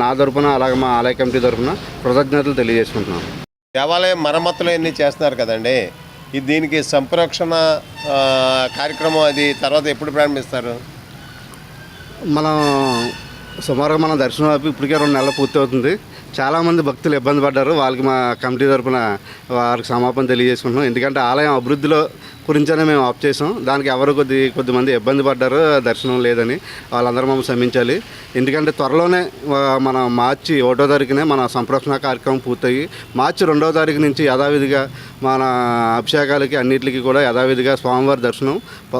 నా తరపున, అలాగే మా ఆలయ కమిటీ తరపున కృతజ్ఞతలు తెలియజేసుకుంటున్నాం. దేవాలయం మరమ్మతులు అన్నీ చేస్తున్నారు కదండి, దీనికి సంరక్షణ కార్యక్రమం అది తర్వాత ఎప్పుడు ప్రారంభిస్తారు? మనం సుమారుగా మన దర్శనం ఇప్పటికే 2 నెలలు పూర్తి అవుతుంది. చాలామంది భక్తులు ఇబ్బంది పడ్డారు. వాళ్ళకి మా కమిటీ తరఫున వారికి క్షమాపణ తెలియజేసుకుంటున్నాం. ఎందుకంటే ఆలయం అభివృద్ధిలో గురించనే మేము ఆప్ చేసాం. దానికి ఎవరు కొద్దిమంది ఇబ్బంది పడ్డారు, దర్శనం లేదని. వాళ్ళందరూ మమ్మల్ని క్షమించాలి. ఎందుకంటే త్వరలోనే మన మార్చి 1వ తారీఖునే మన సంప్రోక్షణ కార్యక్రమం పూర్తయి మార్చి 2వ తారీఖు నుంచి యథావిధిగా మన అభిషేకాలకి అన్నిటికీ కూడా యథావిధిగా స్వామివారి దర్శనం.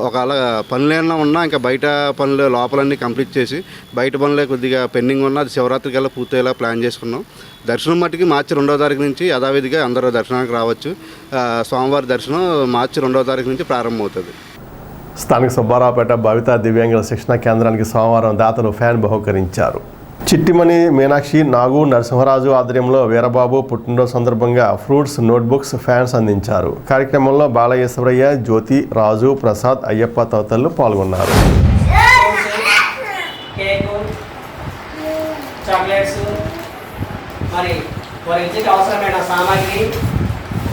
ఒకవేళ పనులు ఏమైనా ఉన్నా ఇంకా బయట పనులు లోపలన్నీ కంప్లీట్ చేసి బయట పనులే కొద్దిగా పెండింగ్ ఉన్నా అది శివరాత్రికి వెళ్ళి పూర్తయ్యేలా ప్లాన్ చేసుకున్నాం. దర్శనం మట్టికి మార్చి 2వ తారీఖు నుంచి యథావిధిగా అందరూ దర్శనానికి రావచ్చు. స్వామివారి దర్శనం మార్చి 2వ తారీఖు నుంచి ప్రారంభమవుతుంది. స్థానిక సుబ్బారావుపేట భవిత దివ్యాంగుల శిక్షణా కేంద్రానికి సోమవారం దాతలు ఫ్యాన్ బహుకరించారు. చిట్టిమణి మీనాక్షి, నాగు, నరసింహరాజు ఆధ్వర్యంలో వీరబాబు పుట్టినరోజు సందర్భంగా ఫ్రూట్స్, నోట్బుక్స్, ఫ్యాన్స్ అందించారు. కార్యక్రమంలో బాలయేశ్వరయ్య, జ్యోతి, రాజు, ప్రసాద్, అయ్యప్ప తదితరులు పాల్గొన్నారు. మరి వారి ఇంటికి అవసరమైన సామాగ్రి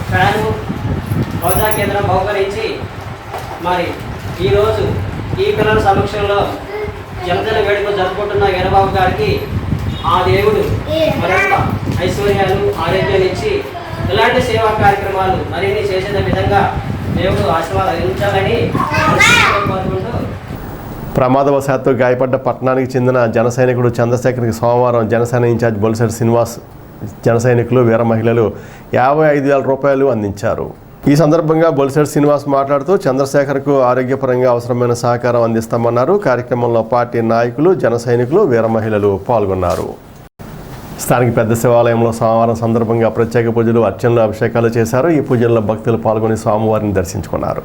ఫ్యాను భౌతిక కేంద్రం బహుకరించి మరి ఈరోజు ఈ పిల్లల సమక్షంలో జనజన వేడుక జరుపుకుంటున్న వీరబాబు గారికి ఆ దేవుడు మరింత ఐశ్వర్యాలు, ఆరోగ్యాలు ఇచ్చి ఇలాంటి సేవా కార్యక్రమాలు మరిన్ని చేసే విధంగా దేవుడు ఆశీర్వాదాలు అందించాలని కోరుకుంటూ ప్రమాదవశాత్తు గాయపడ్డ పట్టణానికి చెందిన జన సైనికుడు చంద్రశేఖర్కి సోమవారం జనసేన ఇన్ఛార్జ్ బొలిశెట్టి శ్రీనివాస్, జన సైనికులు, వీర మహిళలు 55,000 రూపాయలు అందించారు. ఈ సందర్భంగా బొలిశెట్టి శ్రీనివాస్ మాట్లాడుతూ చంద్రశేఖర్కు ఆరోగ్యపరంగా అవసరమైన సహకారం అందిస్తామన్నారు. కార్యక్రమంలో పార్టీ నాయకులు, జన సైనికులు, వీర మహిళలు పాల్గొన్నారు. స్థానిక పెద్ద శివాలయంలో సోమవారం సందర్భంగా ప్రత్యేక పూజలు, అర్చనలు, అభిషేకాలు చేశారు. ఈ పూజల్లో భక్తులు పాల్గొని స్వామివారిని దర్శించుకున్నారు.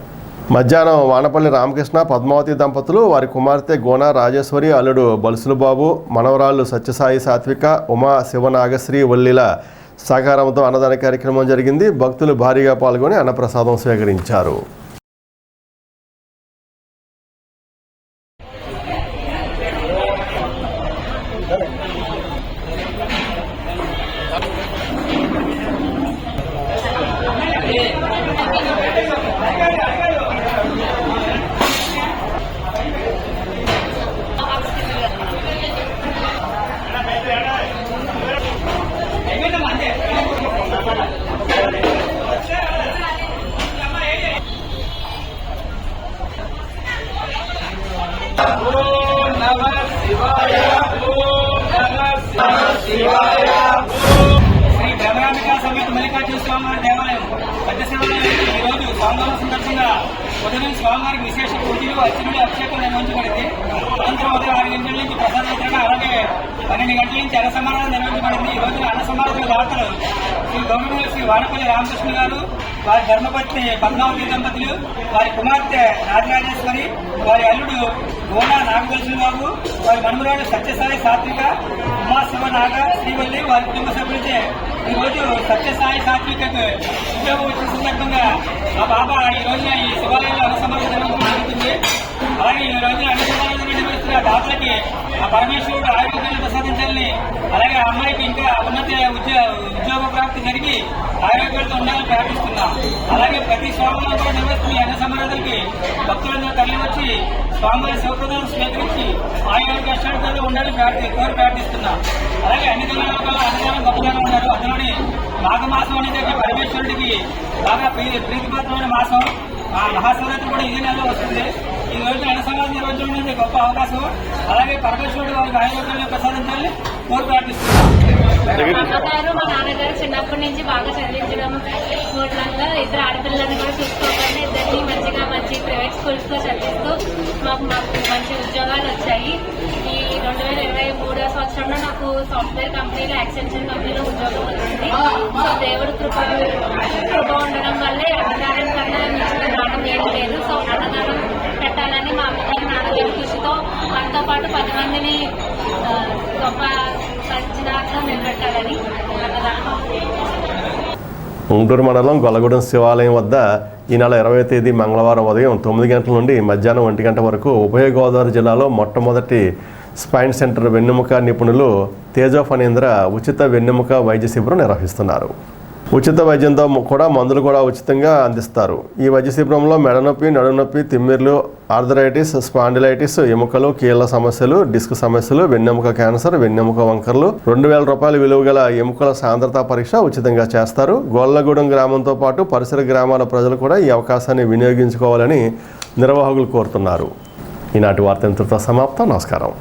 మధ్యాహ్నం వానపల్లి రామకృష్ణ, పద్మావతి దంపతులు, వారి కుమార్తె గోన రాజేశ్వరి, అల్లుడు బలుసులు బాబు, మనవరాళ్ళు సత్యసాయి సాత్విక, ఉమా, శివనాగశ్రీ వల్లిల సహకారంతో అన్నదాన కార్యక్రమం జరిగింది. భక్తులు భారీగా పాల్గొని అన్నప్రసాదం స్వీకరించారు. శ్రీ భ్రమరాంబికా సమేత మల్లికార్జున స్వామివారి దేవాలయం పెద్ద శివాలయం ఈరోజు సోమవారం సందర్భంగా ఉదయం స్వామివారికి విశేష పూజలు, అర్చనలు, అభిషేకం నిర్వహించబడింది. అనంతరం ఉదయం 6 గంటల నుంచి ప్రసాద వితరణ, అలాగే 12 గంటల నుంచి అన్న సమారాధన నిర్వహించబడింది. ఈ రోజు అన్న సమారాధన దాతలు శ్రీ గౌరవ శ్రీ వానపల్లి రామకృష్ణ గారు, వారి ధర్మపత్ని పద్మావతి దంపతులు, వారి కుమార్తె రాజరాజేశ్వరి, వారి అల్లుడు గోనా నాగదర్శన బాబు, వారి మనుమరాడు సత్యసాయి సాత్విక, ఉమా, శివ, నాగ, శ్రీవల్లి, వారి కుటుంబ సభ్యులచే ఈరోజు సత్యసాయి సాత్వికకు ఉద్యోగం వచ్చిన సందర్భంగా ఆ బాబా ఈ రోజున ఈ శివాలయంలో అన్నసమారాధన జరుగుతుంది. అలాగే ఈ రోజున అన్నసమారాధన నిర్వహిస్తున్న దాతలకి ఆ పరమేశ్వరుడు ఆరోగ్యాన్ని ప్రసాదించాలని, అలాగే ఆ అమ్మాయికి ఇంకా ఉన్నత ఉద్యోగ ప్రాప్తి జరిగి ఆరోగ్యాలతో ఉండాలని ప్రార్థిస్తున్నాం. అలాగే ప్రతి సోమవారం కూడా నిర్వహిస్తున్న అన్న సమారాధనకి భక్తులందరూ తరలి వచ్చి స్వామివారి శివప్రదానం స్వీకరించి ఆరోగ్య అష్టాలు ఉండాలని ప్రార్థిస్తున్నాం. అలాగే అన్ని దినాల అన్నదానం గొప్పదానం ఉన్నారు. అందులోని మాఘమాసం అనేది పరమేశ్వరుడికి బాగా ప్రీతిపాత్రమైన మాసం. ఆ మహాశివరాత్రి కూడా ఇదే నెలలో వస్తుంది. ఈ రోజు అన్న సమాధానం నిర్వహించడం అనేది గొప్ప అవకాశం. అలాగే పరమేశ్వరుడు వారికి ఆరోగ్యాన్ని ప్రసాదించాలని ప్రార్థిస్తున్నాం. అమ్మగారు, మా నాన్నగారు చిన్నప్పటి నుంచి బాగా చదివించడం మూలంగా ఇద్దరు ఆడపిల్లలను కూడా చూసుకోకుండా ఇద్దరిని మంచి ప్రైవేట్ స్కూల్స్ లో చదివిస్తూ మాకు మంచి ఉద్యోగాలు వచ్చాయి. ఈ 2023వ సంవత్సరంలో నాకు సాఫ్ట్వేర్ కంపెనీలో, ఎక్స్టెన్షన్ కంపెనీలో ఉద్యోగం వచ్చింది. సో దేవుడు కృప ఉండడం వల్లే అన్నదానం కన్నా మించిన దానం ఏం లేదు. సో అన్నదానం పెట్టాలని మా అమ్మగారు, నాన్నగారి కృషితో మనతో పాటు 10 మందిని గొప్ప సంచలనార్థం నిలబెట్టాలని అన్నదానం. ఉంటూరు మండలం గొల్లగూడెం శివాలయం వద్ద ఈ నెల 20వ తేదీ మంగళవారం ఉదయం 9 గంటల నుండి మధ్యాహ్నం 1 గంట వరకు ఉభయ గోదావరి జిల్లాలో మొట్టమొదటి స్పైన్ సెంటర్ వెన్నెముక నిపుణులు తేజ ఫణీంద్ర ఉచిత వెన్నెముక వైద్య శిబిరం నిర్వహిస్తున్నారు. ఉచిత వైద్యంతో కూడా మందులు కూడా ఉచితంగా అందిస్తారు. ఈ వైద్య శిబిరంలో మెడనొప్పి, నడునొప్పి, తిమ్మిర్లు, ఆర్థరైటిస్, స్పాండిలైటిస్, ఎముకలు, కీళ్ల సమస్యలు, డిస్క్ సమస్యలు, వెన్నెముక క్యాన్సర్, వెన్నెముక వంకర్లు, 2000 రూపాయల విలువ గల ఎముకల సాంద్రత పరీక్ష ఉచితంగా చేస్తారు. గోళ్లగూడెం గ్రామంతో పాటు పరిసర గ్రామాల ప్రజలు కూడా ఈ అవకాశాన్ని వినియోగించుకోవాలని నిర్వాహకులు కోరుతున్నారు. ఈనాటి వార్త ఇంతటితో సమాప్తం. నమస్కారం.